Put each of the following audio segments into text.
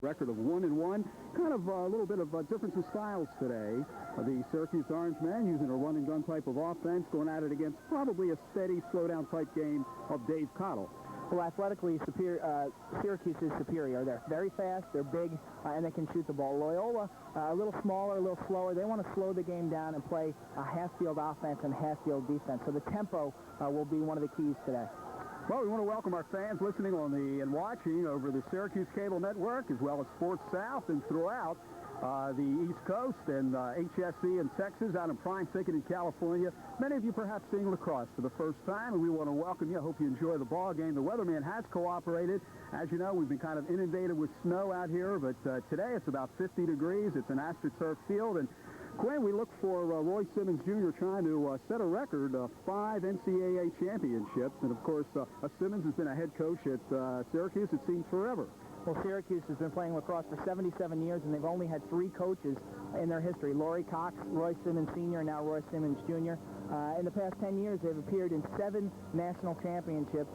Record of 1-1. Kind of a little bit of a difference in styles today. The Syracuse Orange men using a run-and-gun type of offense, going at it against probably a steady, slow-down type game of Dave Cottle. Well, athletically, Syracuse is superior. They're very fast, they're big, and they can shoot the ball. Loyola, a little smaller, a little slower. They want to slow the game down and play a half-field offense and half-field defense. So the tempo will be one of the keys today. Well, we want to welcome our fans listening on and watching over the Syracuse Cable Network, as well as Sports South and throughout the East Coast and HSC in Texas, out in Prime Thicket in California. Many of you perhaps seeing lacrosse for the first time, and we want to welcome you. I hope you enjoy the ball game. The weatherman has cooperated. As you know, we've been kind of inundated with snow out here, but today it's about 50 degrees. It's an AstroTurf field, and Quinn, we look for Roy Simmons Jr. trying to set a record of 5 NCAA championships. And, of course, Simmons has been a head coach at Syracuse, it seems, forever. Well, Syracuse has been playing lacrosse for 77 years, and they've only had 3 coaches in their history. Laurie Cox, Roy Simmons Sr., and now Roy Simmons Jr. In the past 10 years, they've appeared in 7 national championships.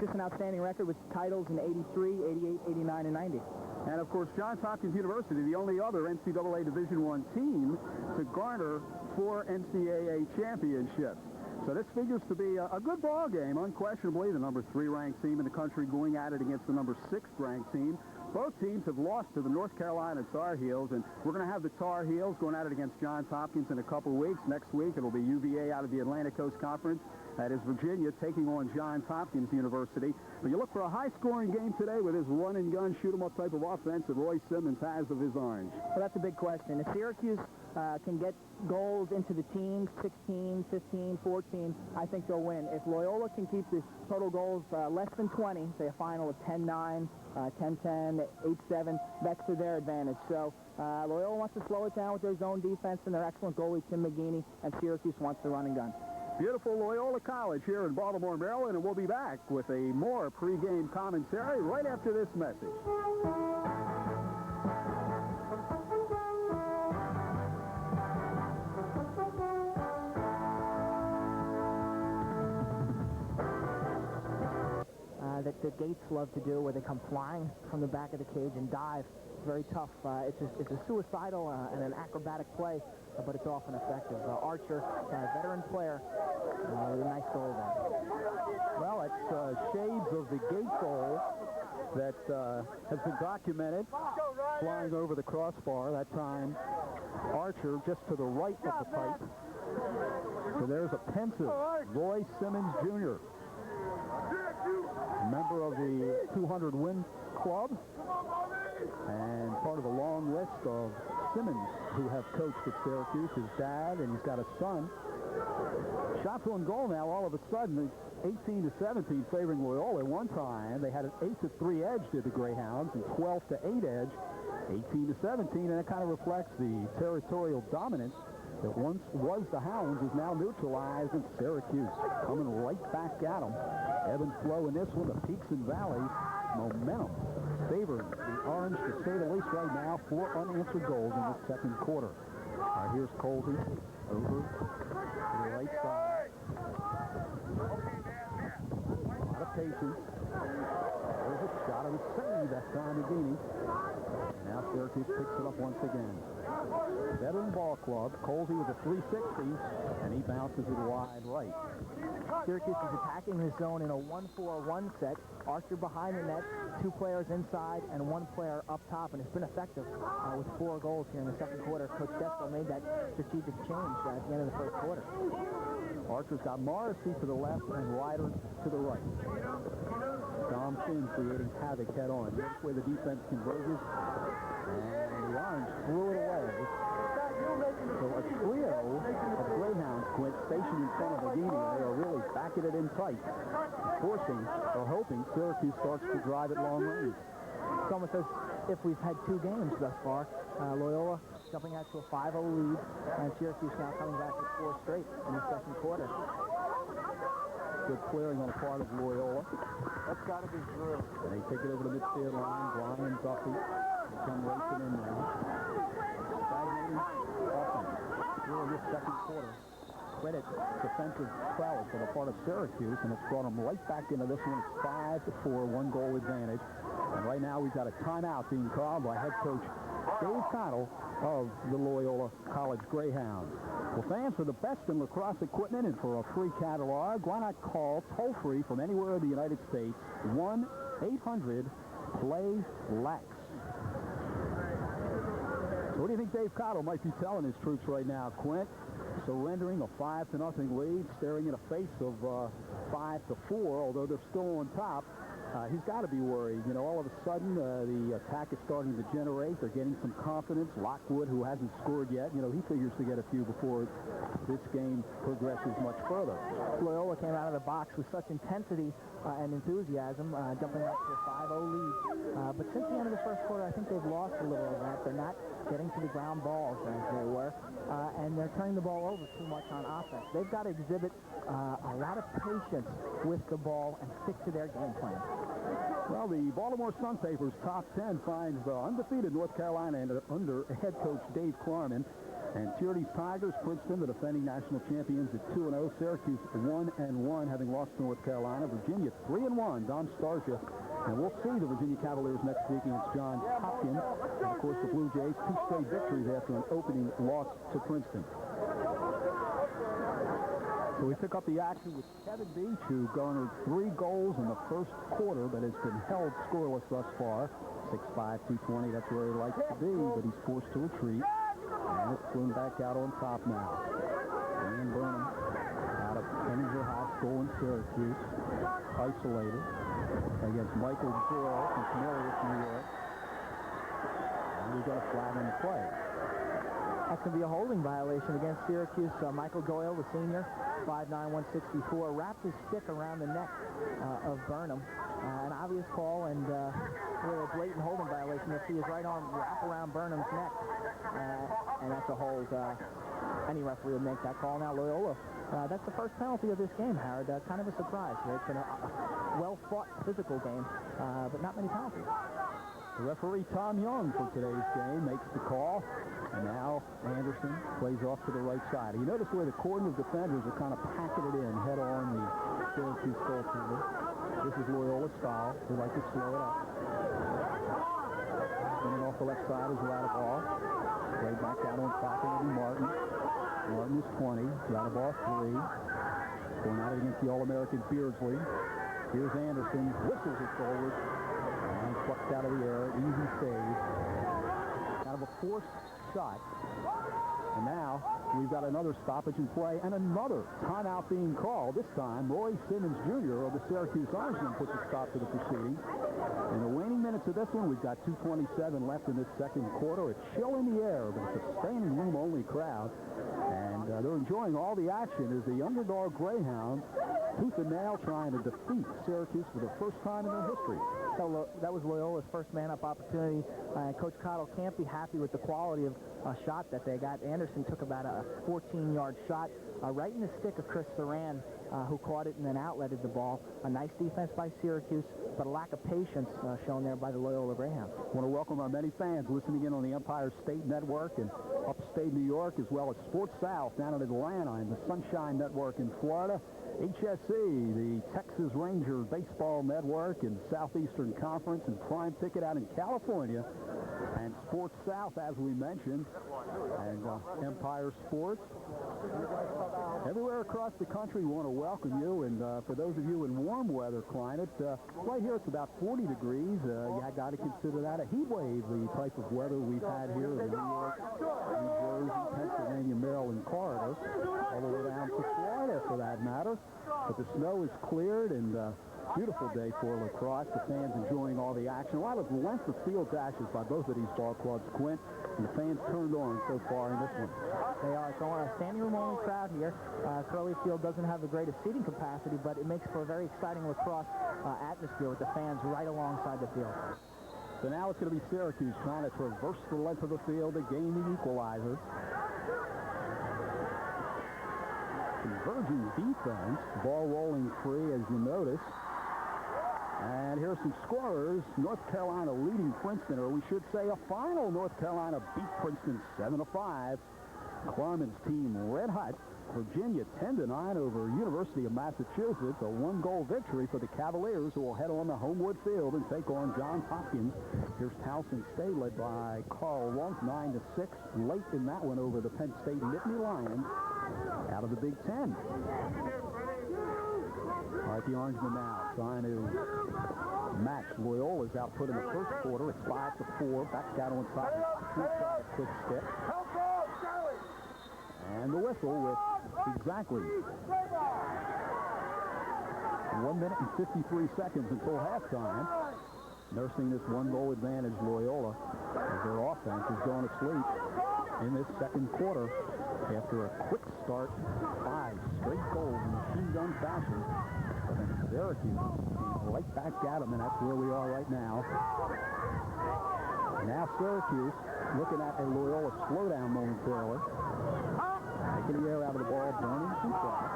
Just an outstanding record with titles in 83, 88, 89, and 90. And, of course, Johns Hopkins University, the only other NCAA Division I team to garner 4 NCAA championships. So this figures to be a good ball game, unquestionably. The number 3 ranked team in the country going at it against the number 6 ranked team. Both teams have lost to the North Carolina Tar Heels, and we're going to have the Tar Heels going at it against Johns Hopkins in a couple weeks. Next week, it'll be UVA out of the Atlantic Coast Conference. That is Virginia taking on Johns Hopkins University. But you look for a high-scoring game today with his run-and-gun, shoot-'em-up type of offense that Roy Simmons has of his Orange. Well, that's a big question. If Syracuse can get goals into the teens, 16, 15, 14, I think they'll win. If Loyola can keep the total goals less than 20, say a final of 10-9, 10-10, 8-7, that's to their advantage. So Loyola wants to slow it down with their zone defense and their excellent goalie, Tim McGeaney, and Syracuse wants to run and gun. Beautiful Loyola College here in Baltimore, Maryland, and we'll be back with a more pregame commentary right after this message. That the Gates love to do, where they come flying from the back of the cage and dive. It's very tough. It's a suicidal and an acrobatic play, but it's often effective. Archer, a veteran player, with a nice goal there. Well, it's shades of the Gate goal that has been documented, flying over the crossbar. That time, Archer just to the right of the pipe. So there's a pensive Roy Simmons Jr., member of the 200-win club and part of a long list of Simmons who have coached at Syracuse, his dad, and he's got a son. Shots on goal now, all of a sudden, 18-17 favoring Loyola. One time, they had an 8-3 edge to the Greyhounds and 12-8 edge, 18-17, and it kind of reflects the territorial dominance that once was the Hounds is now neutralized, and Syracuse coming right back at them. Ebb and flow in this one, the peaks and valleys, momentum favoring the Orange, to say the least, right now. 4 unanswered goals in the second quarter. Here's Colby over to the right side. A lot of patience. There's a shot of the save that time, McGeaney. And now Syracuse picks it up once again. Veteran ball club. Colby with a 360, and he bounces it wide right. Syracuse is attacking his zone in a 1-4-1 set. Archer behind the net, 2 players inside, and 1 player up top, and it's been effective with 4 goals here in the second quarter. Coach Desco made that strategic change at the end of the first quarter. Archer's got Morrissey to the left and Ryder to the right. Dom Finn creating havoc head on. That's where the defense converges, and the Orange threw it away. So a trio of Greyhounds, Quint, stationed in front of McGeaney. They are really backing it in tight, forcing or hoping Syracuse starts to drive it long range. It's almost as if we've had 2 games thus far. Loyola jumping out to a 5-0 lead, and Syracuse now coming back with 4 straight in the second quarter. Good clearing on the part of Loyola. That's got to be true. And they take it over the midfield line. Brian and Duffy come racing in now. Stagnating offense here in this second quarter. Credit defensive prowess on the part of Syracuse, and it's brought them right back into this one. It's 5-4, 1 goal advantage. And right now we've got a timeout being called by head coach Dave Cottle of the Loyola College Greyhounds. Well, fans, for the best in lacrosse equipment and for a free catalog, why not call toll-free from anywhere in the United States, 1-800-PLAY-LAX. So what do you think Dave Cottle might be telling his troops right now, Quint? Surrendering a 5-0 lead, staring in a face of 5-4, although they're still on top. He's got to be worried. You know, all of a sudden, the attack is starting to generate. They're getting some confidence. Lockwood, who hasn't scored yet, you know, he figures to get a few before this game progresses much further. Loyola came out of the box with such intensity and enthusiasm, jumping up to a 5-0 lead. But since the end of the first quarter, I think they've lost a little of that. They're not getting to the ground balls as they were, and they're turning the ball over too much on offense. They've got to exhibit a lot of patience with the ball and stick to their game plan. Well, the Baltimore Sun Paper's top 10 finds undefeated North Carolina under head coach Dave Klarman. And Tierney's Tigers, Princeton, the defending national champions at 2-0. Syracuse 1-1, having lost to North Carolina. Virginia 3-1, Don Starsia. And we'll see the Virginia Cavaliers next week against Johns Hopkins. And, of course, the Blue Jays, 2 straight victories after an opening loss to Princeton. So we pick up the action with Kevin Beach, who garnered 3 goals in the first quarter, but has been held scoreless thus far. 6'5", 220, that's where he likes to be, but he's forced to retreat. And it's thrown back out on top now. Dan Burnham out of Henninger House, goal in Syracuse. Isolated against Michael Doyle from Cornelius, New York. And we've got a flag on the play. That could be a holding violation against Syracuse. Michael Doyle, the senior, 5'9", 164, wrapped his stick around the neck of Burnham. An obvious call and really a blatant holding violation. You'll see his right arm wrap around Burnham's neck. And that's a hold. Any referee would make that call. Now, Loyola, that's the first penalty of this game, Howard. Kind of a surprise. It's been a well-fought physical game, but not many penalties. The referee, Tom Young, for today's game, makes the call. And now Anderson plays off to the right side. You notice where the cordon of defenders are kind of packing it in, head on the Syracuse goaltender. This is Loyola style. They like to slow it up. Spinning off the left side is Radaball. Played back out on top, and it'll be Martin. Martin is 20. Radaball 3. Going at it against the All-American Beardsley. Here's Anderson. Whistles it forward. And plucked out of the air. Easy save. Kind of a forced shot. And now we've got another stoppage in play and another timeout being called. This time, Roy Simmons Jr. of the Syracuse Orangemen puts a stop to the proceedings. In the waning minutes of this one, we've got 2:27 left in this second quarter. It's chill in the air, but it's a standing room only crowd. And they're enjoying all the action as the underdog Greyhounds, tooth and nail, trying to defeat Syracuse for the first time in their history. That was Loyola's first man-up opportunity. Coach Cottle can't be happy with the quality of shot that they got. Anderson took about a 14-yard shot right in the stick of Chris Saran, who caught it and then outletted the ball. A nice defense by Syracuse, but a lack of patience shown there by the Loyola Greyhounds. I want to welcome our many fans listening in on the Empire State Network in upstate New York, as well as Sports South down in Atlanta and the Sunshine Network in Florida. HSE, the Texas Rangers Baseball Network in Southeastern Conference, and Prime Ticket out in California, and Sports South, as we mentioned, and Empire Sports. Everywhere across the country, we want to welcome you, and for those of you in warm weather climate, right here it's about 40 degrees. You got to consider that a heat wave, the type of weather we've had here in New York, New Jersey, Pennsylvania, Maryland corridor, all the way down to Florida for that matter. But the snow is cleared, and beautiful day for lacrosse. The fans enjoying all the action. A lot of length of field dashes by both of these ball clubs, Quint, and the fans turned on so far in this one. They are. So a standing room only crowd here. Curley Field doesn't have the greatest seating capacity, but it makes for a very exciting lacrosse atmosphere with the fans right alongside the field. So now it's going to be Syracuse trying to traverse the length of the field to gain the equalizer. Converging defense, ball rolling free, as you notice. And here's some scorers. North Carolina leading Princeton, or we should say a final. North Carolina beat Princeton 7-5. Klarman's team red hot. Virginia 10-9 over University of Massachusetts. A one-goal victory for the Cavaliers, who will head on the Homewood Field and take on Johns Hopkins. Here's Towson State led by Carl Wunk, 9-6. Late in that one over the Penn State Nittany Lions out of the Big Ten. All right, the Orangemen now trying to match Loyola's output in the first quarter. It's 5-4. Back out on top. Quick stick. And the whistle with exactly 1 minute and 53 seconds until halftime. Nursing this one-goal advantage, Loyola, as their offense is going to sleep in this second quarter after a quick start. 5 straight goals in machine gun fashion. But then Syracuse came right back at them, and that's where we are right now. Now Syracuse looking at a Loyola slowdown momentarily. Taking the air out of the ball, burning some fire.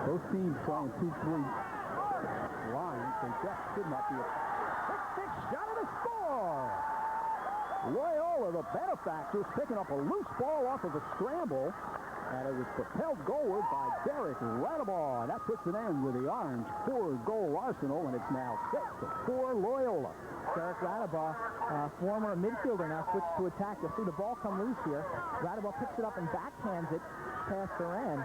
Both teams trying 2-3 lines, so that should not be a quick shot at a score. Loyola, the benefactors, picking up a loose ball off of a scramble, and it was propelled goalward by Derek Radabaugh. That puts an end with the Orange 4-goal arsenal, and it's now 6-4 Loyola. Derek Radabaugh, former midfielder, now switched to attack. You'll see the ball come loose here. Radabaugh picks it up and backhands it past their end,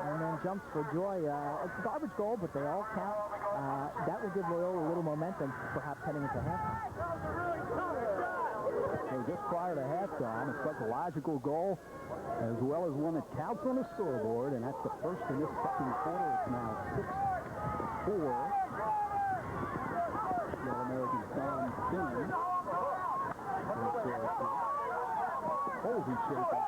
and then jumps for joy. It's a garbage goal, but they all count. That will give Loyola a little momentum, perhaps heading into halftime. So just prior to halftime, a psychological goal, as well as one that counts on the scoreboard, and that's the first in this second quarter. It's now 6-4. The All-American Don Simmons. Colsey shaking.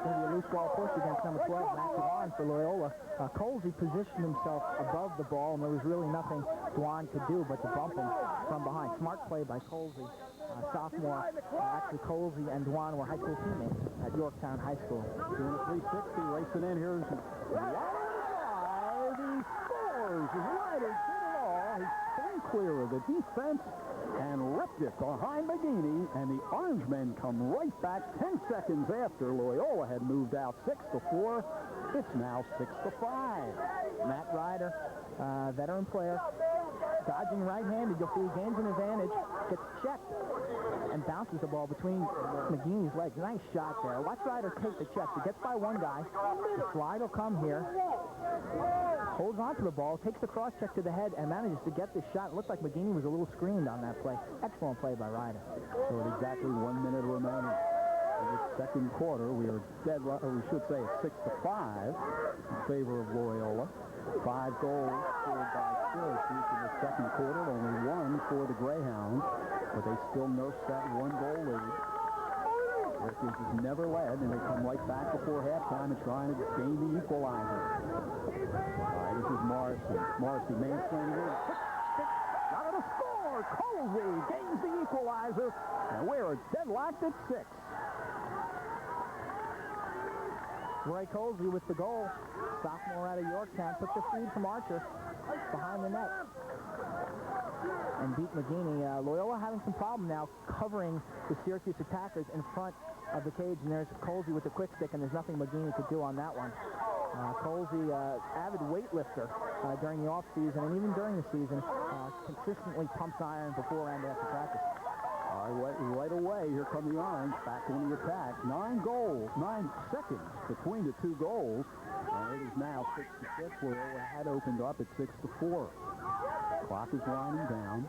Maybe a loose ball push against number 12, Matt Dwan for Loyola. Colsey positioned himself above the ball, and there was really nothing Dwan could do but to bump him from behind. Smart play by Colsey, sophomore. Actually, Colsey and Dwan were high school teammates at Yorktown High School. Doing a 360, racing in. Here's he scores. Ryder did it all. He came clear of the defense and ripped it behind McGeaney, and the Orangemen come right back 10 seconds after Loyola had moved out 6-4. It's now 6-5. Matt Ryder, veteran player, dodging right-handed. You'll see he gains an advantage, gets checked, and bounces the ball between McGeaney's legs. Nice shot there. Watch Ryder take the check. He gets by one guy. The slide will come here. Holds on to the ball, takes the cross-check to the head, and manages to get this shot. It looked like McGeaney was a little screened on that play. Excellent play by Ryder. So at exactly 1 minute remaining in this second quarter, we are dead, or we should say it's 6-5 in favor of Loyola. 5 goals scored by Syracuse in the second quarter, only 1 for the Greyhounds, but they still nurse that 1-goal lead. Syracuse has never led, and they come right back before halftime and trying to gain the equalizer. All right, this is Morrissey. Morrissey main-slinging in. Got it a score! Colsey gains the equalizer, and we're deadlocked at 6. Roy Colsey with the goal. Sophomore out of Yorktown took the feed from Archer behind the net and beat McGeaney. Loyola having some problem now covering the Syracuse attackers in front of the cage, and there's Colsey with the quick stick, and there's nothing McGeaney could do on that one. Colsey, avid weightlifter during the off-season, and even during the season, consistently pumps iron before and after practice. All right, right away, here come the Orange back on the attack. 9 seconds between the 2 goals, and it is now 6-6. Loyola had opened up at 6-4. Clock is winding down,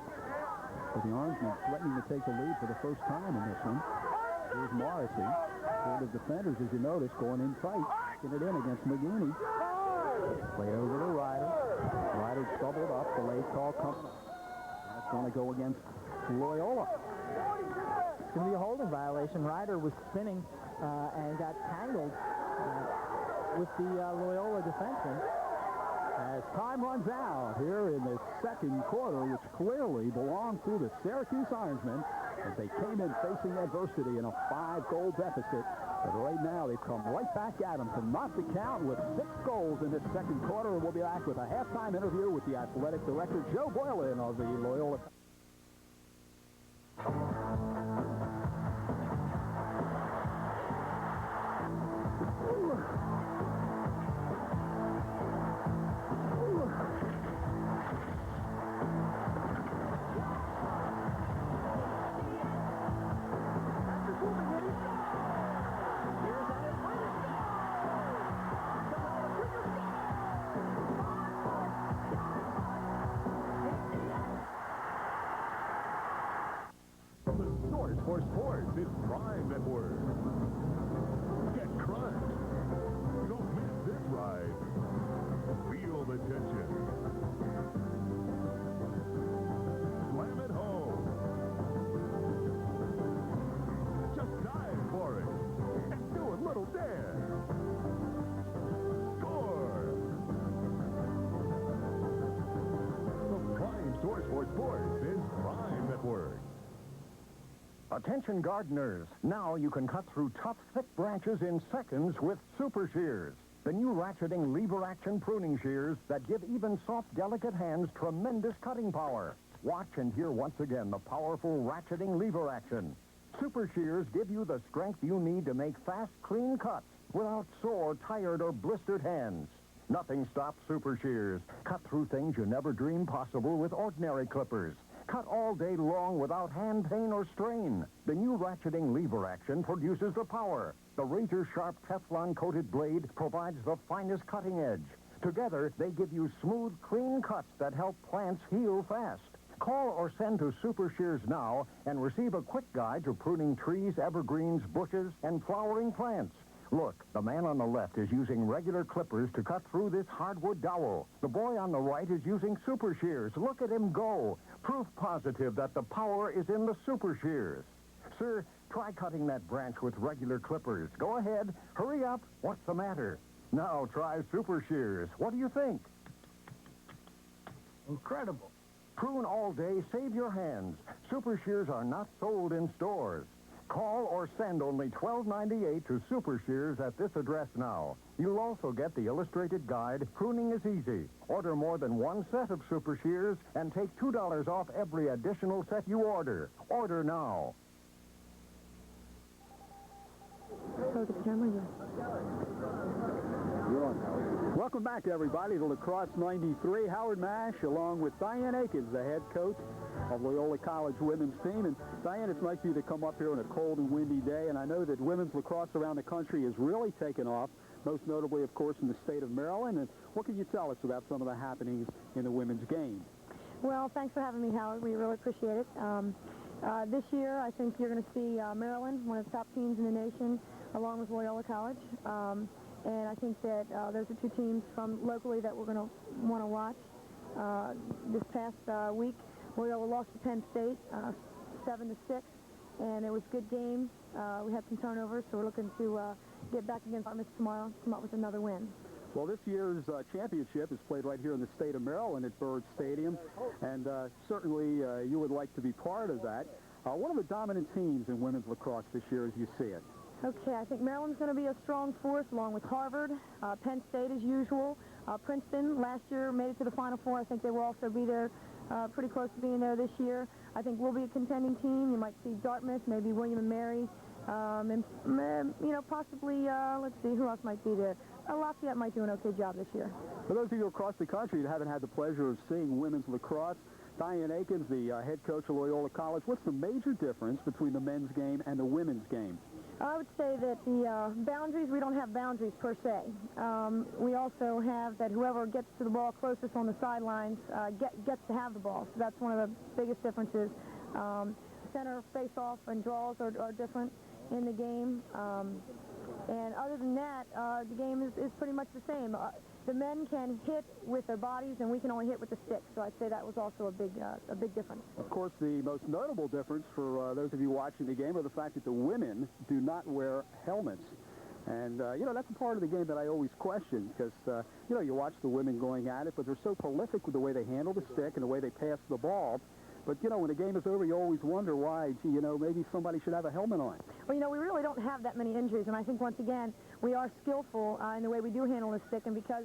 but the Orangemen threatening to take the lead for the first time in this one. Here's Morrissey. For the defenders, as you notice, going in tight, getting it in against McGeaney. Play over to Ryder. Ryder doubled up. The late call coming up. That's going to go against Loyola. It's going to be a holding violation. Ryder was spinning and got tangled with the Loyola defenseman. As time runs out here in the second quarter, which clearly belonged to the Syracuse Orangemen, as they came in facing adversity in a 5-goal deficit. But right now, they've come right back at them to knock the count with 6 goals in this second quarter. And we'll be back with a halftime interview with the athletic director, Joe Boylan of the Loyola. for Sports is Prime Network. Get crunched. Don't miss this ride. Feel the tension. Slam it home. Just dive for it and do a little dance. Score! The prime source for sports is Prime Network. Attention gardeners, now you can cut through tough, thick branches in seconds with Super Shears. The new ratcheting lever action pruning shears that give even soft, delicate hands tremendous cutting power. Watch and hear once again the powerful ratcheting lever action. Super Shears give you the strength you need to make fast, clean cuts without sore, tired, or blistered hands. Nothing stops Super Shears. Cut through things you never dreamed possible with ordinary clippers. Cut all day long without hand pain or strain. The new ratcheting lever action produces the power. The razor-sharp Teflon-coated blade provides the finest cutting edge. Together, they give you smooth, clean cuts that help plants heal fast. Call or send to Super Shears now and receive a quick guide to pruning trees, evergreens, bushes, and flowering plants. Look, the man on the left is using regular clippers to cut through this hardwood dowel. The boy on the right is using Super Shears. Look at him go. Proof positive that the power is in the Super Shears. Sir, try cutting that branch with regular clippers. Go ahead. Hurry up. What's the matter? Now try Super Shears. What do you think? Incredible. Prune all day, save your hands. Super Shears are not sold in stores. Call or send only $12.98 to Super Shears at this address now. You'll also get the illustrated guide, Pruning is Easy. Order more than one set of Super Shears and take $2 off every additional set you order. Order now. Welcome back, everybody, to Lacrosse 93. Howard Mash, along with Diane Akins, the head coach of Loyola College women's team. And Diane, it's nice for you to come up here on a cold and windy day. And I know that women's lacrosse around the country has really taken off, most notably, of course, in the state of Maryland. And what can you tell us about some of the happenings in the women's game? Well, thanks for having me, Howard. We really appreciate it. This year, I think you're going to see Maryland, one of the top teams in the nation, along with Loyola College. And I think that those are two teams from locally that we're going to want to watch. This past week, Loyola lost to Penn State 7-6, and it was a good game. We had some turnovers, so we're looking to get back against Dartmouth tomorrow, come up with another win. Well, this year's championship is played right here in the state of Maryland at Byrd Stadium, and certainly you would like to be part of that. What are the dominant teams in women's lacrosse this year as you see it? Okay, I think Maryland's going to be a strong force, along with Harvard, Penn State as usual. Princeton last year made it to the Final Four. I think they will also be there, pretty close to being there this year. I think we'll be a contending team. You might see Dartmouth, maybe William and Mary, and you know, possibly, let's see, who else might be there? Lafayette might do an okay job this year. For those of you across the country that haven't had the pleasure of seeing women's lacrosse, Diane Akins, the head coach of Loyola College, what's the major difference between the men's game and the women's game? I would say that the boundaries, we don't have boundaries per se. We also have that whoever gets to the ball closest on the sidelines gets to have the ball. So that's one of the biggest differences. Center face-off and draws are different in the game. And other than that, the game is pretty much the same. The men can hit with their bodies, and we can only hit with the sticks. So I'd say that was also a big difference. Of course, the most notable difference for those of you watching the game are the fact that the women do not wear helmets. And, you know, that's a part of the game that I always question because, you know, you watch the women going at it, but they're so prolific with the way they handle the stick and the way they pass the ball. But, you know, when the game is over, you always wonder why, gee, you know, maybe somebody should have a helmet on. Well, you know, we really don't have that many injuries, and I think, once again, we are skillful in the way we do handle the stick, and because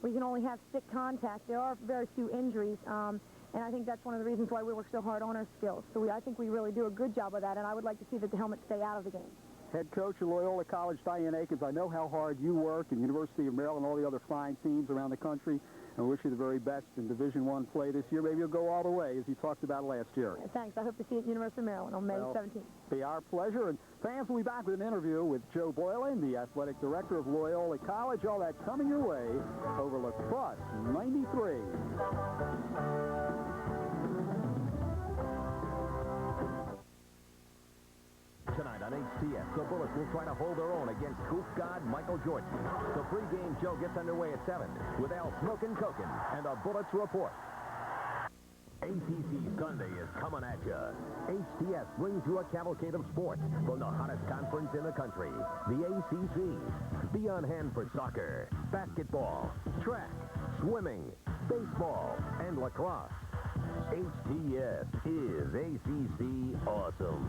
we can only have stick contact, there are very few injuries, and I think that's one of the reasons why we work so hard on our skills. So I think we really do a good job of that, and I would like to see that the helmets stay out of the game. Head coach of Loyola College, Diane Akins, I know how hard you work, and University of Maryland, all the other fine teams around the country. I wish you the very best in Division I play this year. Maybe you'll go all the way, as you talked about last year. Thanks. I hope to see you at University of Maryland on May 17th. Be our pleasure. And fans will be back with an interview with Joe Boylan, the athletic director of Loyola College. All that coming your way over Lacrosse 93. Tonight on HTS, the Bullets will try to hold their own against Goof God Michael Jordan. The pregame show gets underway at 7 with Al Smokin' Cokin and a Bullets report. ACC Sunday is coming at you. HTS brings you a cavalcade of sports from the hottest conference in the country, the ACC. Be on hand for soccer, basketball, track, swimming, baseball, and lacrosse. HTS is ACC awesome.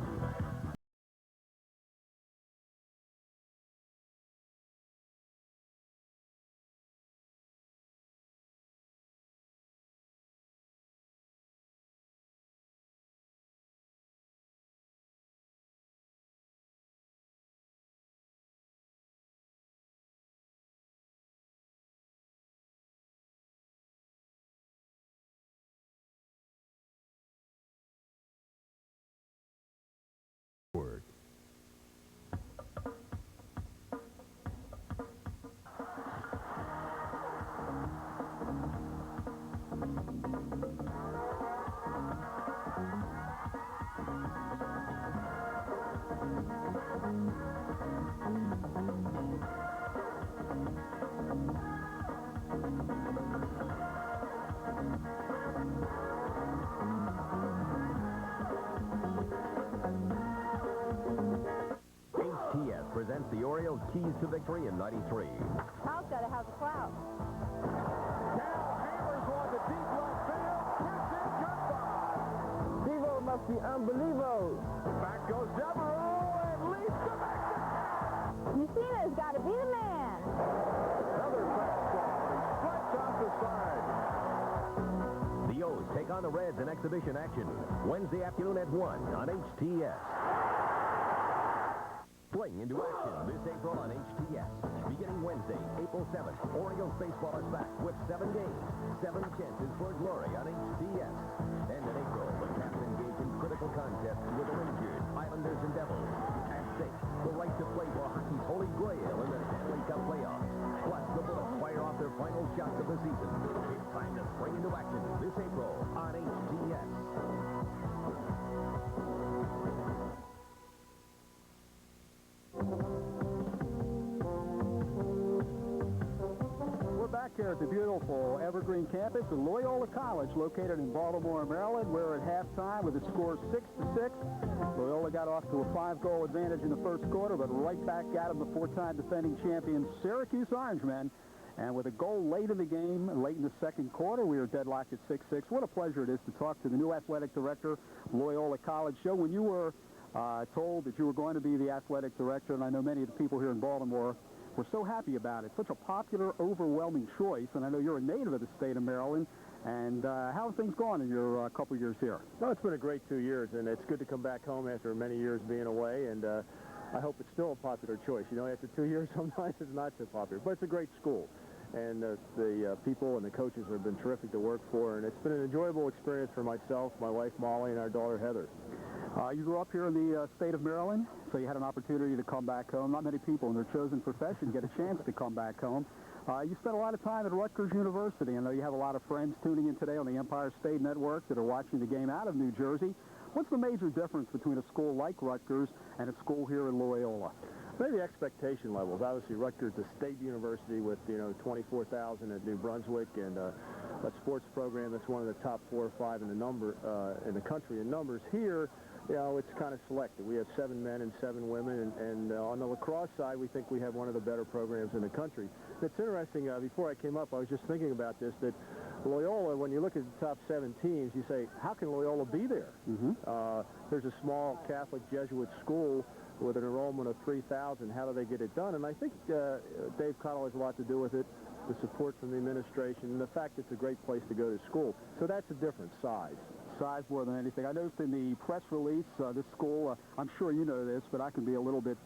HTS presents the Orioles' keys to victory in '93. House got a house of clouds. Now hammers on the deep left field. Here's it, goodbye. Devo must be unbelievable. Back goes Devereaux and leads to make the catch. Mussina's got to be the man. Another fastball. He strikes out the side. The O's take on the Reds in exhibition action Wednesday afternoon at 1 on HTS. Spring into action this April on HTS. Beginning Wednesday, April 7th, Orioles baseball is back with 7 games, 7 chances for glory on HTS. And in April, the Caps engage in critical contests with the Rangers, Islanders, and Devils. At stake, the right to play for hockey's holy grail in the Stanley Cup playoffs. Plus, the Bullets fire off their final shots of the season. It's time to spring into action this April on HTS. We're back here at the beautiful Evergreen campus of Loyola College, located in Baltimore, Maryland. We're at halftime with a score 6-6. Loyola got off to a 5-goal advantage in the first quarter, but right back at them, the 4-time defending champion Syracuse Orangemen. And with a goal late in the game, late in the second quarter, we were deadlocked at 6-6. What a pleasure it is to talk to the new athletic director, Loyola College. Joe, when you were told that you were going to be the athletic director, and I know many of the people here in Baltimore were so happy about it. Such a popular, overwhelming choice, and I know you're a native of the state of Maryland. And how have things gone in your couple years here? No, it's been a great 2 years, and it's good to come back home after many years being away, and I hope it's still a popular choice. You know, after 2 years, sometimes it's not so popular, but it's a great school. And the people and the coaches have been terrific to work for, and it's been an enjoyable experience for myself, my wife Molly, and our daughter Heather. You grew up here in the state of Maryland, so you had an opportunity to come back home. Not many people in their chosen profession get a chance to come back home. You spent a lot of time at Rutgers University. I know you have a lot of friends tuning in today on the Empire State Network that are watching the game out of New Jersey. What's the major difference between a school like Rutgers and a school here in Loyola? Maybe expectation levels. Obviously, Rutgers is a state university with, 24,000 at New Brunswick, and a sports program that's one of the top 4 or 5 in the country in numbers. Here, it's kind of selected. We have 7 men and 7 women, and on the lacrosse side, we think we have one of the better programs in the country. It's interesting, before I came up, I was just thinking about this, that Loyola, when you look at the top 7 teams, you say, how can Loyola be there? There's a small Catholic Jesuit school with an enrollment of 3,000. How do they get it done? And I think Dave Cottle has a lot to do with it, the support from the administration, and the fact it's a great place to go to school. So that's a difference, size. Size more than anything. I noticed in the press release, this school, I'm sure you know this, but I can be a little bit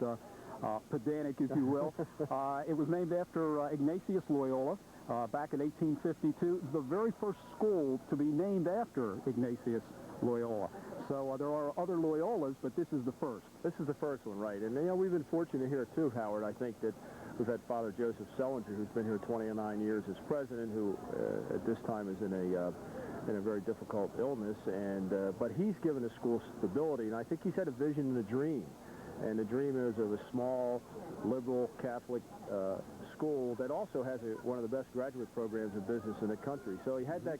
pedantic, if you will. It was named after Ignatius Loyola back in 1852. The very first school to be named after Ignatius Loyola. So there are other Loyolas, but this is the first. This is the first one, right. And, we've been fortunate here, too, Howard. I think that we've had Father Joseph Sellinger, who's been here 29 years as president, who at this time is in a very difficult illness. And but he's given the school stability, and I think he's had a vision and a dream. And the dream is of a small, liberal, Catholic school that also has one of the best graduate programs in business in the country. So he had that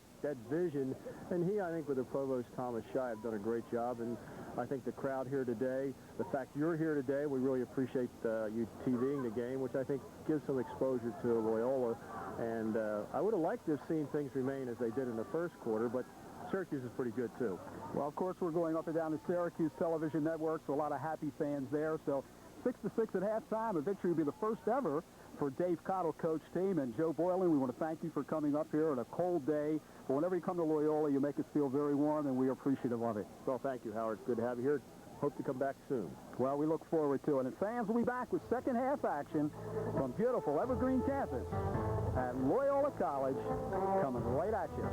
vision, and he, I think, with the provost, Thomas Shai, have done a great job. And I think the crowd here today, the fact you're here today, we really appreciate you TVing the game, which I think gives some exposure to Loyola. And I would have liked to have seen things remain as they did in the first quarter, but Syracuse is pretty good, too. Well, of course, we're going up and down the Syracuse television network, so a lot of happy fans there. So 6-6 at halftime. A victory will be the first ever for Dave Cottle coach team. And Joe Boylan, we want to thank you for coming up here on a cold day. But whenever you come to Loyola, you make us feel very warm, and we are appreciative of it. Well, thank you, Howard. It's good to have you here. Hope to come back soon. Well, we look forward to it. And fans will be back with second half action from beautiful Evergreen campus at Loyola College, coming right at you.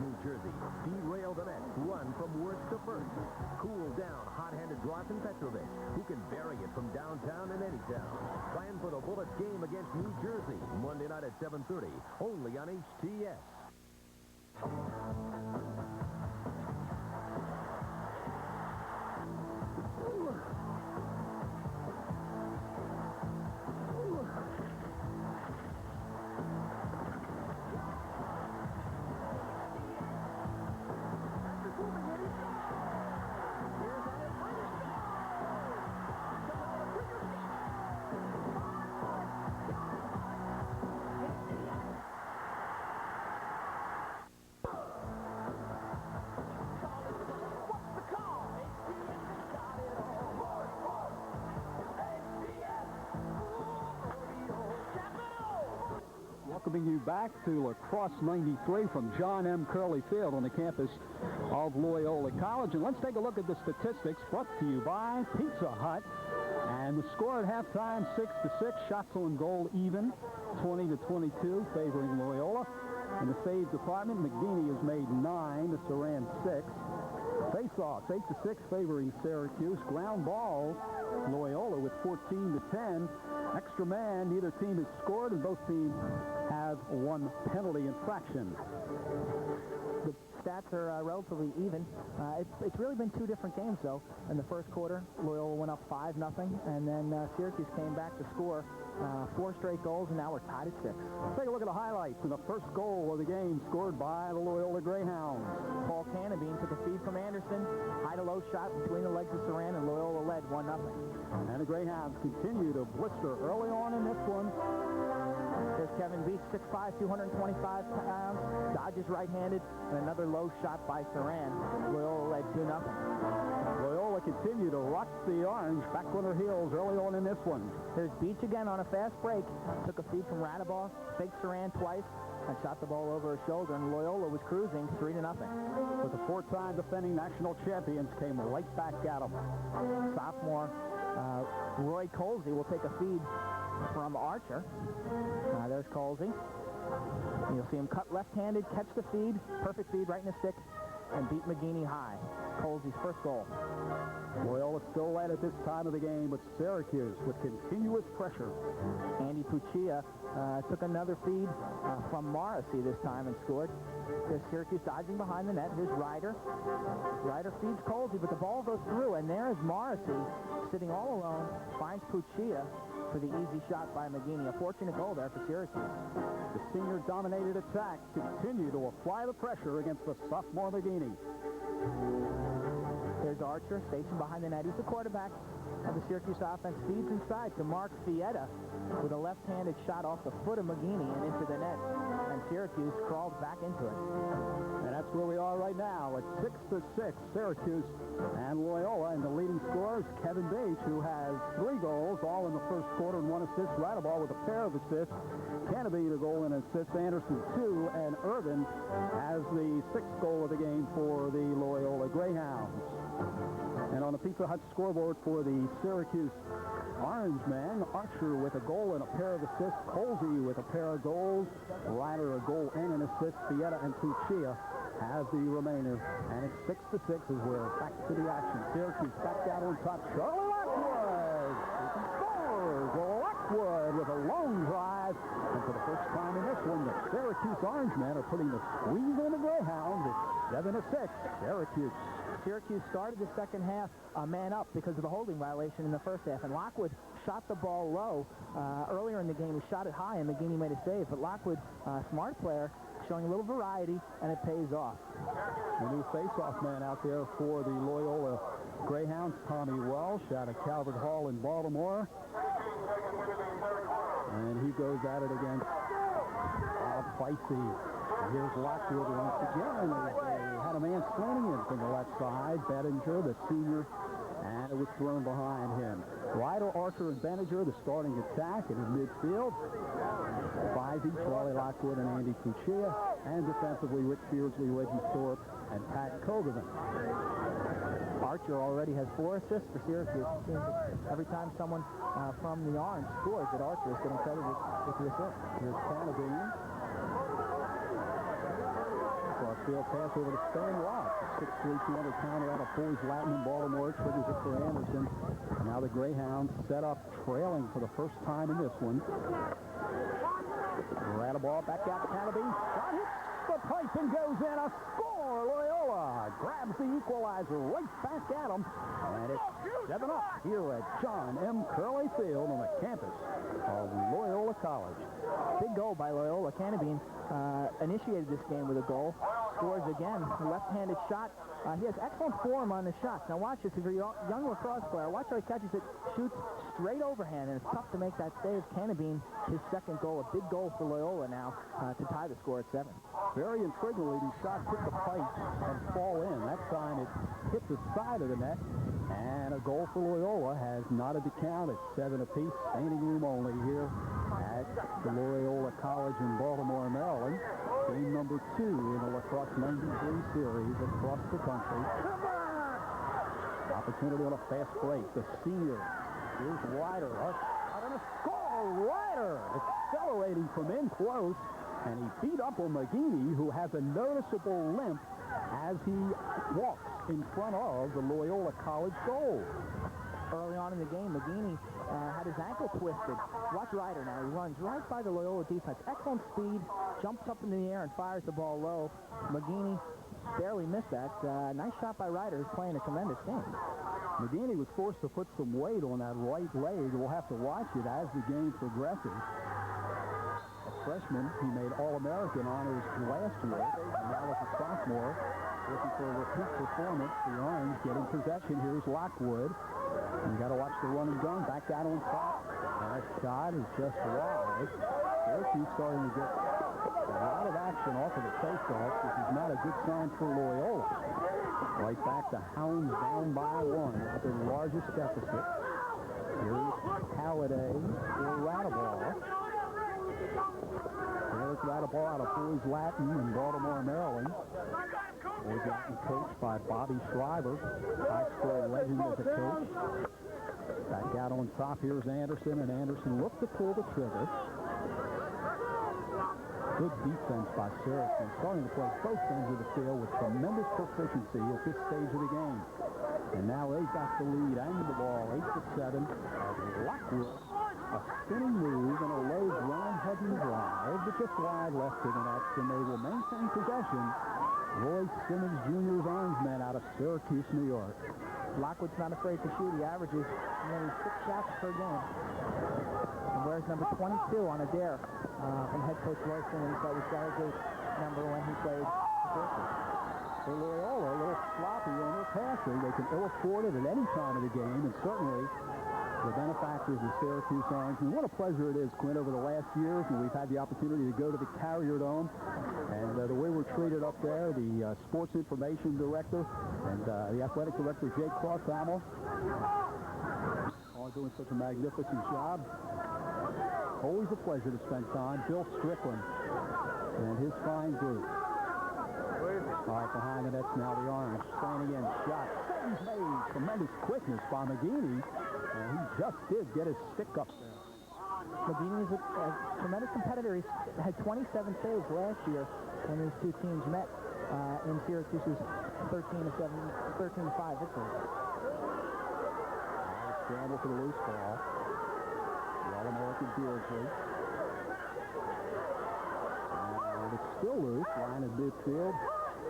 New Jersey derail the Mets run from worst to first. Cool down hot-handed Drazen Petrovic, who can bury it from downtown and any town. Plan for the Bullets game against New Jersey Monday night at 7:30, only on HTS. Welcoming you back to Lacrosse 93 from John M. Curley Field on the campus of Loyola College. And let's take a look at the statistics brought to you by Pizza Hut. And the score at halftime, 6-6. Shots on goal even, 20-22, favoring Loyola. In the save department, McGinney has made 9 to Saran 6. Face-offs, 8-6, favoring Syracuse. Ground balls, Loyola with 14-10. Extra man, neither team has scored, and both teams have one penalty infraction. The stats are relatively even. It's really been two different games, though. In the first quarter, Loyola went up 5-0, and then Syracuse came back to score 4 straight goals, and now we're tied at 6. Let's take a look at the highlights. And the first goal of the game scored by the Loyola Greyhounds. Paul Cannabine took a feed from Anderson, high-to-low shot between the legs of Saran, and Loyola led 1-0. And the Greyhounds continue to blister early on in this one. There's Kevin Beach, 6'5", 225 pounds, dodges right-handed, and another low shot by Saran. Loyola led 2-0. Loyola continue to rock the Orange back on their heels early on in this one. There's Beach again on a fast break. Took a feed from Radabaugh, faked Saran twice, and shot the ball over his shoulder, and Loyola was cruising 3-0. But the 4-time defending national champions came right back at them. Sophomore Roy Colsey will take a feed from Archer. There's Colsey. You'll see him cut left-handed, catch the feed, perfect feed right in the stick, and beat McGinney high. Colsey's first goal. Loyola still led at this time of the game, but Syracuse with continuous pressure. Andy Puccia took another feed from Morrissey this time and scored. There's Syracuse dodging behind the net. Here's Ryder. Ryder feeds Colsey, but the ball goes through, and there is Morrissey sitting all alone, finds Puccia for the easy shot by McGinney. A fortunate goal there for Syracuse. The senior-dominated attack continue to apply the pressure against the sophomore McGinney. There's Archer, stationed behind the net. He's the quarterback of the Syracuse offense. Feeds inside to Mark Fietta with a left-handed shot off the foot of McGinney and into the net. And Syracuse crawls back into it. And that's where we are right now at 6-6. Syracuse and Loyola, and the leading scorers, Kevin Beach, who has 3 goals, all in the first quarter, and 1 assist. Radabaugh with a pair of assists. Canopy a goal and an assist. Anderson 2, and Irvin has the 6th goal of the game for the Loyola Greyhounds. And on the Pizza Hut scoreboard for the Syracuse Orange men, Archer with a goal and a pair of assists, Colsey with a pair of goals, Ryder a goal and an assist, Fietta and Puccia has the remainder, and it's 6-6 as we're back to the action. Syracuse back out on top. Charlie Lockwood! He scores! Lockwood with a long drive. And for the first time in this one, the Syracuse Orangemen are putting the squeeze on the Greyhounds. It's 7-6, Syracuse. Syracuse started the second half a man up because of the holding violation in the first half, and Lockwood shot the ball low. Earlier in the game, he shot it high, and McGinney made a save. But Lockwood, smart player, showing a little variety, and it pays off. The new face-off man out there for the Loyola Greyhounds, Tommy Welsh, out of Calvert Hall in Baltimore. And he goes at it against Feisty. Here's Lockwood once again. They had a man slanting in from the left side. Bettinger, the senior, and it was thrown behind him. Ryder, Archer, and Benninger, the starting attack in midfield. Feisty, Charlie Lockwood, and Andy Cuccia. And defensively, Rick Beardsley, Reggie Thorpe, and Pat Kogerman. Archer already has 4 assists for Syracuse. Every time someone from the Orange scores, that Archer is getting credited with the assist. Here's Canavine. Cross-field pass over to Stan Watts. 6'3", 200-pounder out of Boys Latin in Baltimore. Triggers it for Anderson. Now the Greyhounds set up trailing for the first time in this one. Rat a ball back out to Canavine. Shot hits the pipe and goes in. A score! Loyola grabs the equalizer right back at him. And it's 7-up here at John M. Curley Field on the campus of Loyola College. Big goal by Loyola. Canavine initiated this game with a goal. Scores again. A left-handed shot. He has excellent form on the shots. Now watch this. If you're a young lacrosse player, watch how he catches it, shoots straight overhand, and it's tough to make that save. Canavine, his second goal. A big goal for Loyola now to tie the score at 7. Very intriguingly, these shots hit the pipe and fall in. That time it hit the side of the net, and a goal for Loyola has knotted the count at 7 apiece. Standing room only here at the Loyola College in Baltimore, Maryland. Game number 2 in the Lacrosse 93 series across the country. Opportunity on a fast break. The senior. Here's Ryder. Out on a score. Ryder accelerating from in close. And he beat up on McGinney, who has a noticeable limp as he walks in front of the Loyola College goal. Early on in the game, McGinney had his ankle twisted. Watch Ryder now. He runs right by the Loyola defense. Excellent speed, jumps up in the air and fires the ball low. McGinney barely missed that. Nice shot by Ryder, who's playing a tremendous game. McGinney was forced to put some weight on that right leg. We'll have to watch it as the game progresses. A freshman, he made All-American honors last year, and now as a sophomore, looking for a repeat performance. The Orange getting possession. Here's Lockwood. You got to watch the run and gun. Back out on top. And that shot is just wide. Syracuse starting to get a lot of action off of the face-off, which is not a good sign for Loyola. Right back to Hounds down by 1. It's their largest deficit. Here's Halliday for Radaball. There's Radaball out of Boys Latin in Baltimore, Maryland. Boys Latin coached by Bobby Schreiber, high school legend as a coach. Back out on top, here's Anderson, and Anderson looked to pull the trigger. Good defense by Syracuse, starting to play both ends of the field with tremendous proficiency at this stage of the game. And now they've got the lead and the ball, 8-7. Lockwood, a spinning move and a low ground-hugging drive, but just wide left to the net, and they will maintain possession. Roy Simmons Jr.'s Orangemen out of Syracuse, New York. Lockwood's not afraid to shoot. He averages nearly 6 shots per game. And wears number 22 on a dare from head coach Roy Simmons. That was Gallagher's number when he played for Syracuse. So Loyola, a little sloppy on their passing. They can ill afford it at any time of the game, and certainly the benefactors of Syracuse Orangemen. What a pleasure it is, Quinn, over the last years when we've had the opportunity to go to the Carrier Dome. And the way we're treated up there, the sports information director and the athletic director, Jake Crossamel, all doing such a magnificent job. Always a pleasure to spend time. Bill Strickland and his fine group. All right, behind the nets now the Orange. Standing in, shot. Saves made. Tremendous quickness by McGinney. And he just did get his stick up there. McGinney is a tremendous competitor. He had 27 saves last year when these two teams met. in Syracuse's 13-5 victory. Scramble for the loose ball. The All-American Beardsley. And it's still loose. Line of midfield.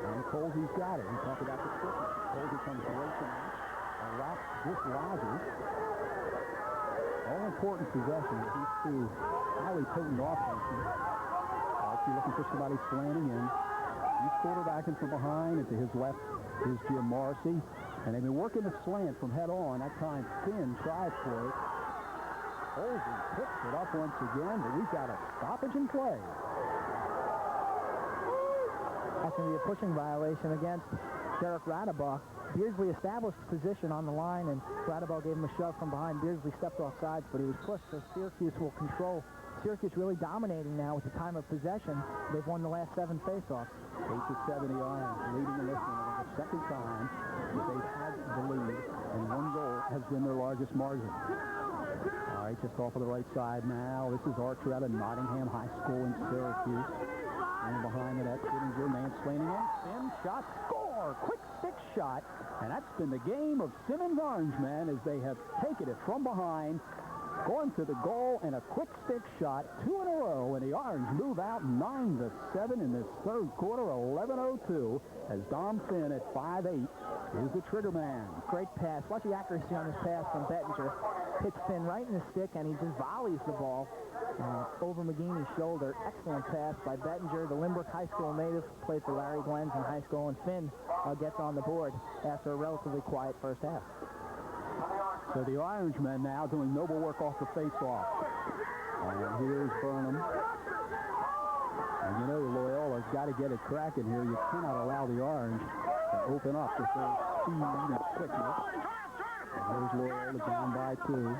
And Colsey's got it. We talked about the quickness. Colsey comes racing out and dislodges. All-important possession. These two highly potent offenses. Archie looking for somebody slanting in. He's quarterbacking from behind. And to his left is Jim Morrissey. And they've been working the slant from head on. That time Finn tries for it. Colsey picks it up once again, but we've got a stoppage in play. That's going to be a pushing violation against Derek Radabaugh. Beardsley established position on the line, and Radabaugh gave him a shove from behind. Beardsley stepped off sides, but he was pushed, so Syracuse will control. Syracuse really dominating now with the time of possession. They've won the last 7 faceoffs. 8-7 the Irons, leading in this one for the second time that they've had the lead, and 1 goal has been their largest margin. All right, just off of the right side now. This is Archer out of Nottingham High School in Syracuse. And behind the net, Sittinger, mansplaining in. Finn shot, score! Quick stick shot. And that's been the game of Simmons Orangemen as they have taken it from behind, going to the goal, and a quick stick shot, 2 in a row, and the Orange move out 9-7 in this third quarter, 11:02, as Dom Finn at 5'8" is the trigger man. Great pass. Watch the accuracy on this pass from Bettinger. Hits Finn right in the stick, and he just volleys the ball over McGeeney's shoulder. Excellent pass by Bettinger, the Lynbrook High School native, played for Larry Glenn's in high school, and Finn gets on the board after a relatively quiet first half. So the Orangemen now doing noble work off the face-off. And here's Burnham. And you know Loyola's got to get it cracking here. You cannot allow the Orange to open up with their speed and quickness. And here's Loyola down by 2.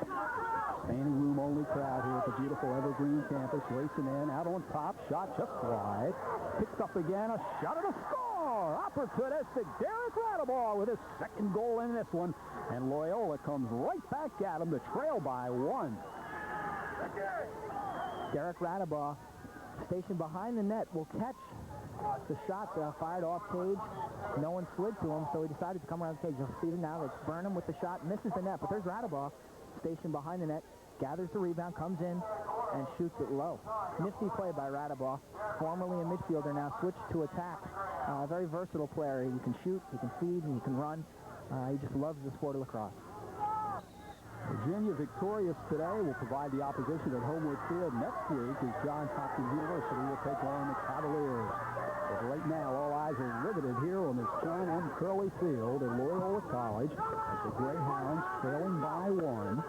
Standing room only crowd here at the beautiful Evergreen campus. Racing in, out on top, shot just wide. Picked up again, a shot and a score! Opportunistic Derek Radabaugh with his second goal in this one. And Loyola comes right back at him to trail by 1. Derek Radabaugh, stationed behind the net, will catch the shot fired off cage. No one slid to him, so he decided to come around the cage. You'll see it now. It's Burnham with the shot, misses the net, but there's Radabaugh, stationed behind the net, gathers the rebound, comes in, and shoots it low. Nifty play by Radabaugh, formerly a midfielder, now switched to attack. A very versatile player. He can shoot, he can feed, and he can run. He just loves the sport of lacrosse. Virginia victorious today will provide the opposition at Homewood Field next week as Johns Hopkins University will take on the Cavaliers. But right now, all eyes are riveted here on this fun and curly field at Loyola College as the Greyhounds trailing by 1.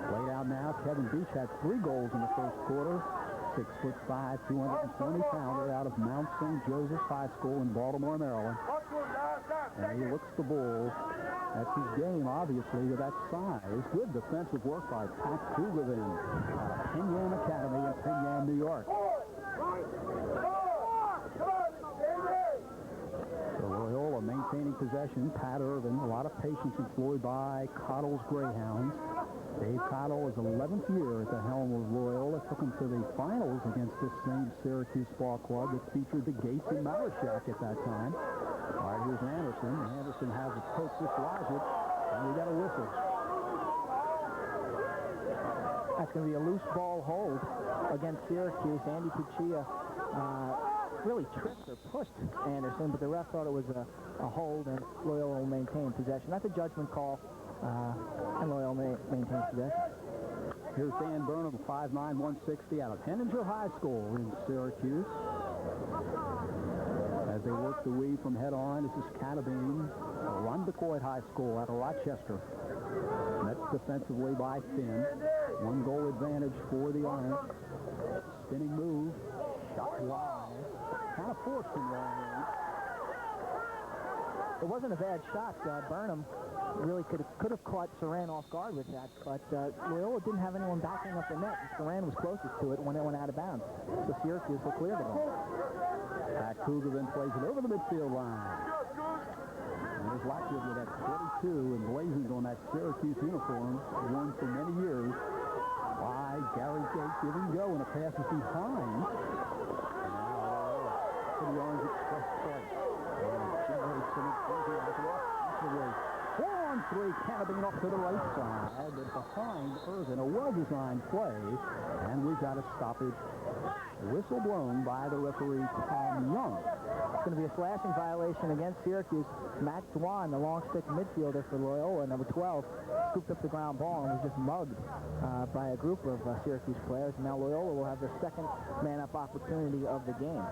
Laid out now, Kevin Beach had 3 goals in the first quarter. 6'5", 220-pounder out of Mount St. Joseph's High School in Baltimore, Maryland. And he looks the bull. That's his game, obviously, with that size. Good defensive work by Pat Kugavin out of Penn Yan Academy in Penn Yan, New York. So Loyola maintaining possession. Pat Irvin, a lot of patience employed by Cottle's Greyhounds. Dave Cottle is 11th year at the helm of Loyola. Took him to the finals against this same Syracuse ball club that featured the Gates and Marashak at that time. All right, here's Anderson. Anderson has a poke, dislodge it, and we got a whistle. That's going to be a loose ball hold against Syracuse. Andy Puccia really tripped or pushed Anderson, but the ref thought it was a hold, and Loyola will maintain possession. That's a judgment call, and Loyola maintains possession. Here's Dan Burnham, 5'9", 160, out of Henninger High School in Syracuse. As they work the weave from head on, this is Catabine, Rondecoit High School out of Rochester. That's defensively by Finn. 1 goal advantage for the Iron. Spinning move, shot wide. Kind of forced him long range. It wasn't a bad shot. Burnham really could have caught Saran off guard with that, but Loyola didn't have anyone backing up the net. Saran was closest to it when it went out of bounds. So Syracuse will clear the ball. Pat Kugavin plays it over the midfield line. And there's Lockwood with that 22 emblazoned on that Syracuse uniform, worn for many years. By Gary Gates, give and go, and a pass is behind. And now for the Orange Express twice. And 4-on-3, Cannabine up to the right side, but behind Irvin, a well-designed play, and we've got a stoppage. Whistle blown by the referee, Tom Young. It's going to be a slashing violation against Syracuse. Matt Dwan, the long stick midfielder for Loyola, number 12, scooped up the ground ball and was just mugged by a group of Syracuse players. And now Loyola will have their second man-up opportunity of the game.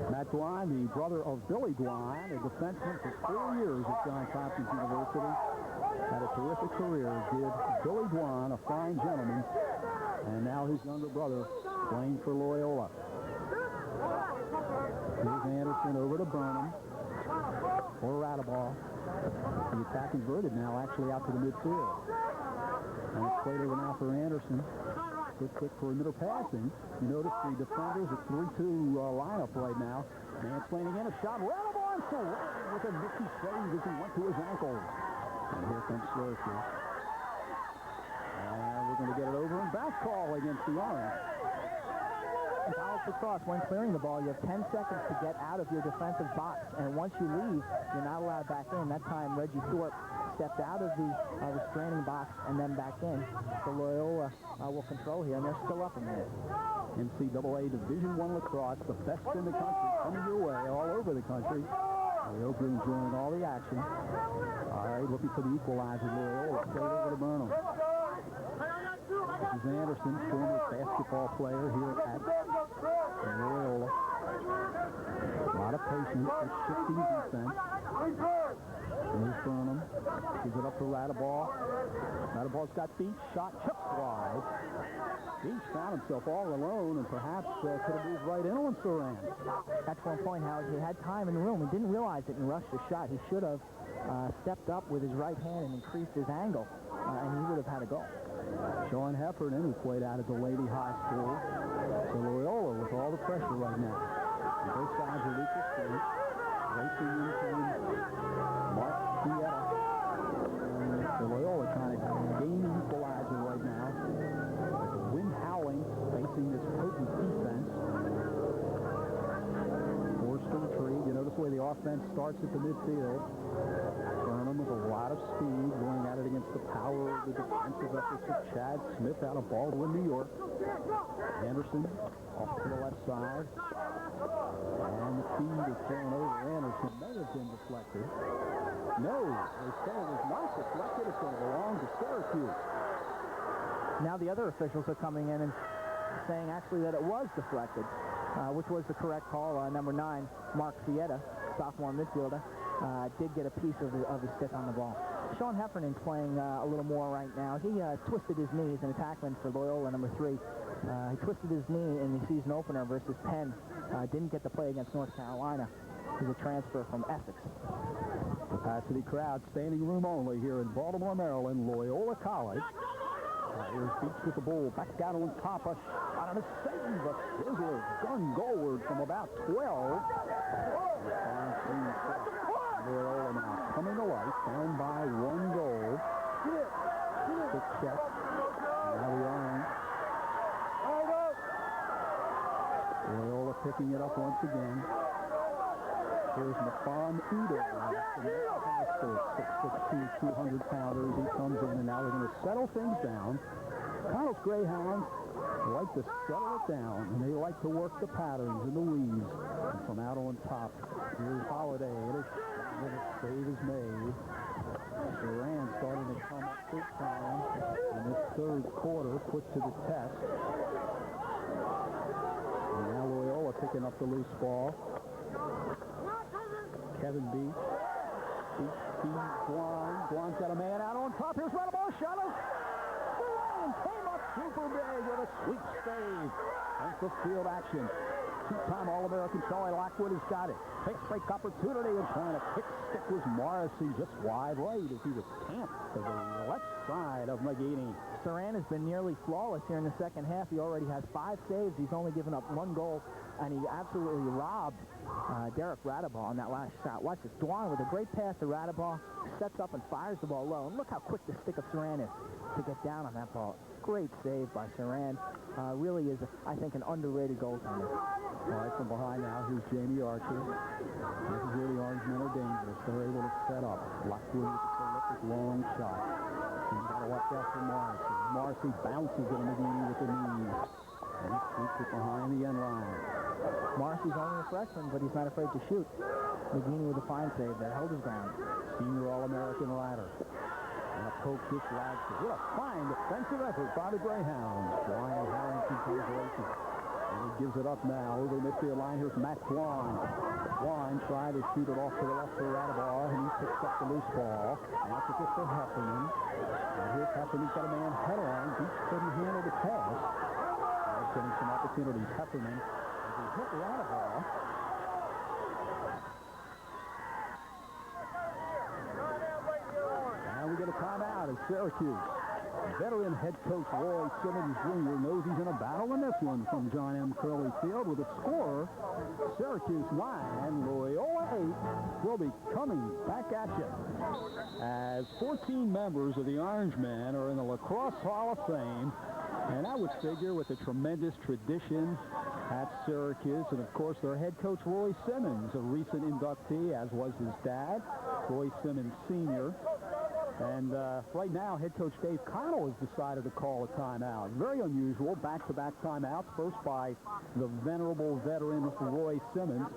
Matt Dwan, the brother of Billy Dwan, a defenseman for 4 years at Johns Hopkins University. Had a terrific career, did Billy Dwan, a fine gentleman, and now his younger brother playing for Loyola. Here's Anderson over to Burnham. Or Radaball. The attack inverted now, actually out to the midfield. And it's played over now for Anderson. Good quick perimeter passing. You notice the defenders at 3-2 lineup right now. Mansplaining in a shot. Radaball and Saran with a nifty save as he went to his ankles. And here comes Syracuse. And we're going to get it over and back call against the Orange. College lacrosse, when clearing the ball, you have 10 seconds to get out of your defensive box. And once you leave, you're not allowed back in. That time, Reggie Thorpe stepped out of the restraining box and then back in. So Loyola will control here, and they're still up in there. NCAA Division I lacrosse, the best in the country, coming your way all over the country. Loyola enjoying all the action. All right, looking for the equalizer. Loyola played over to Burnham. This is Anderson, former basketball player here at Loyola. A lot of patience with shifting defense. Here's Burnham. Gives it up to Radaball. Radaball's got Beach. Shot just wide. Beach found himself all alone and perhaps could have moved right in on Saran. That's one point, Howard. He had time and room. He didn't realize it and rushed the shot. He should have stepped up with his right hand and increased his angle, and he would have had a goal. Sean Heffernan, who played out at the Lady High School. So Loyola with all the pressure right now. And both sides are equal strength. Racing into Mark Pieta. So Loyola trying to gain the equalizer right now. With the wind howling, facing this potent defense. Forced retreat. You notice the way the offense starts at the midfield. Burnham with a lot of speed, going at it against the power of the defensive efforts of Chad Smith out of Baldwin, New York. Anderson off to the left side. And the feed is thrown over. Anderson may have been deflected. No, they say it was not deflected. It's going to belong to Syracuse. Now the other officials are coming in and saying actually that it was deflected, which was the correct call. Number 9, Mark Fietta, sophomore midfielder, did get a piece of his stick on the ball. Sean Heffernan's playing a little more right now. He twisted his knees in a tackling for Loyola, number 3. He twisted his knee in the season opener versus Penn. Didn't get to play against North Carolina. He's a transfer from Essex. Capacity crowd, standing room only here in Baltimore, Maryland, Loyola College. Here's Beach with the ball. Back down on top. A shot and a save. A sizzler gun goalward from about 12. Loyola now coming to life, down by 1 goal. Quick check. Now the Orange. Loyola picking it up once again. Here's Mafan Udo, the 6'2", 200-pounders. He comes in, and now they're going to settle things down. Carlos Greyhounds like to settle it down, and they like to work the patterns and the weaves. And from out on top, here's Holiday. And a save is made. Saran starting to come up this time in this third quarter, put to the test. And now Loyola picking up the loose ball. Kevin Beach. Beach feeds Dwan. Dwan's got a man out on top. Here's Radaball. Shot him. Saran came up super big with a sweet save. And for field action. Two-time All-American Charlie Lockwood has got it. Fake break opportunity and trying to kick stick was Morrissey just wide right as he was camped to the left side of McGeaney. Saran has been nearly flawless here in the second half. He already has 5 saves. He's only given up 1 goal, and he absolutely robbed Derek Radaball on that last shot. Watch this. Dwan with a great pass to Radaball, sets up and fires the ball low. And look how quick the stick of Saran is to get down on that ball. Great save by Saran. Really is, I think, an underrated goaltender. All right, from behind now, here's Jamie Archer. This is where the Orangemen are dangerous. They're able to set up. Blackwood with a terrific long shot. And you got to watch out for Morrissey. Morrissey bounces it on McGeady with the knees. And he sweeps it behind the end line. Morrissey's only a freshman, but he's not afraid to shoot. McGeady with a fine save there. Held his ground. Senior All-American rider. And a poke just lags it. What a fine defensive effort by the Greyhounds. Brian Harrington comes racing. And he gives it up now over the midfield line. Here's Matt Swan. Swan tried to shoot it off to the left for Radabaugh, and he picks up the loose ball. Now it's just for Heffernan. And here's Heffernan. He's got a man head on. Beach couldn't handle the pass. He's getting some opportunities. Heffernan, as he hit Radabaugh. Now we get a timeout at Syracuse. Veteran head coach Roy Simmons Jr. knows he's in a battle in this one from John M. Curley Field with a score. Syracuse 9, Loyola 8 will be coming back at you. As 14 members of the Orangemen are in the Lacrosse Hall of Fame, and I would figure with a tremendous tradition at Syracuse, and of course their head coach Roy Simmons, a recent inductee, as was his dad, Roy Simmons Sr., and right now, head coach Dave Connell has decided to call a timeout. Very unusual, back-to-back timeouts, first by the venerable veteran Roy Simmons.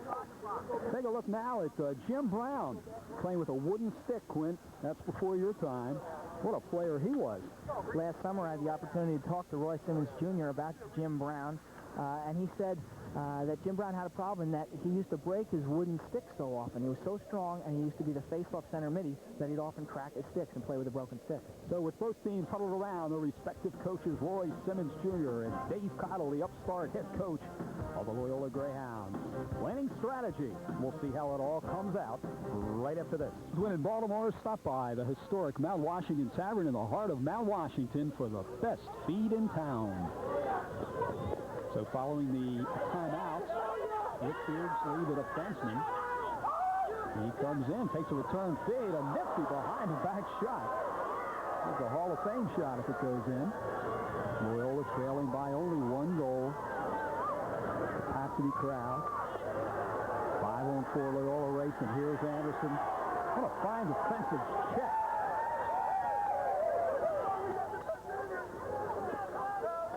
Take a look now at Jim Brown playing with a wooden stick, Quint. That's before your time. What a player he was. Last summer, I had the opportunity to talk to Roy Simmons Jr. about Jim Brown, and he said that Jim Brown had a problem that he used to break his wooden stick so often. He was so strong, and he used to be the face-off center midi, that he'd often crack his sticks and play with a broken stick. So with both teams huddled around their respective coaches, Roy Simmons Jr. and Dave Cottle, the upstart head coach of the Loyola Greyhounds. Winning strategy. We'll see how it all comes out right after this. When in Baltimore, stop by the historic Mount Washington Tavern in the heart of Mount Washington for the best feed in town. So following the timeout, Rick Beardsley, the defenseman. He comes in, takes a return feed, a nifty behind-the-back shot. It's a Hall of Fame shot if it goes in. Loyola trailing by only 1 goal. Capacity crowd. 5-on-4 Loyola racing. Here's Anderson. What a fine defensive check.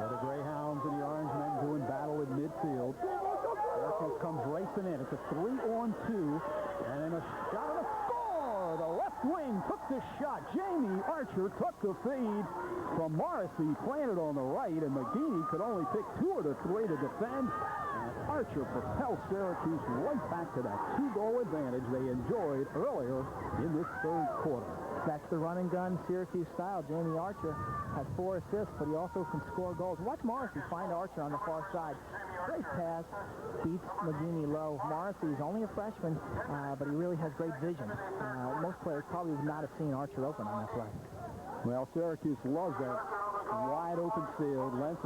So the Greyhounds and the Orangemen doing battle in midfield. Syracuse comes racing in. It's a 3-on-2. And then a shot and a score! The left wing took the shot. Jamie Archer took the feed from Morrissey, planted on the right, and McGeady could only pick 2 of the 3 to defend. And Archer propelled Syracuse right back to that 2-goal advantage they enjoyed earlier in this third quarter. That's the run and gun Syracuse style. Jamie Archer has 4 assists, but he also can score goals. Watch Morrissey find Archer on the far side. Great pass, beats McGeady low. Morrissey is only a freshman, but he really has great vision. Most players probably would not have seen Archer open on that play. Well, Syracuse loves that wide open field, length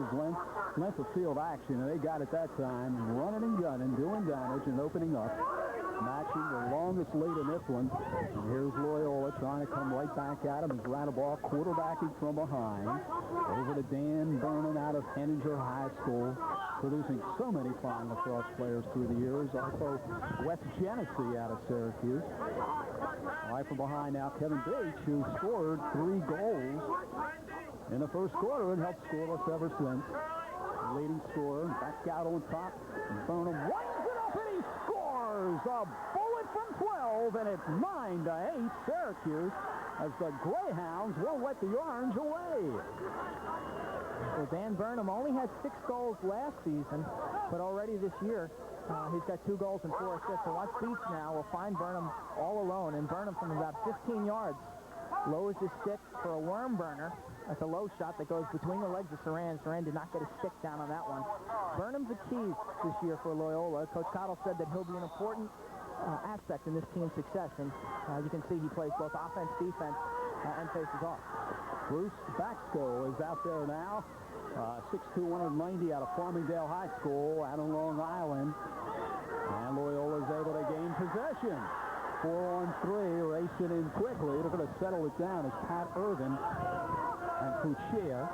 of field action, and they got it that time, running and gunning, doing damage and opening up. Matching the longest lead in this one. And here's Loyola trying to come right back at him as Radabaugh quarterbacking from behind. Over to Dan Vernon out of Henninger High School, producing so many fine lacrosse players through the years. Also, Wes Genesee out of Syracuse. Right from behind now, Kevin Beach, who scored 3 goals in the first quarter and helped scoreless ever since. The leading scorer, back out on top. And Burnham winds it up and he scores! A bullet from 12, and it's 9-8 Syracuse as the Greyhounds won't let the Orange away. Well, Dan Burnham only had 6 goals last season, but already this year he's got 2 goals and 4 assists. So watch Beach now will find Burnham all alone, and Burnham from about 15 yards lowers his stick for a worm burner. That's a low shot that goes between the legs of Saran. Saran did not get his stick down on that one. Burnham's a key this year for Loyola. Coach Cottle said that he'll be an important aspect in this team's success, and you can see he plays both offense, defense, and faces off. Bruce Baxco is out there now. 6'2", 190 out of Farmingdale High School out on Long Island. And Loyola is able to gain possession. 4-on-3, racing in quickly. They're going to settle it down as Pat Irvin and Fuchsia.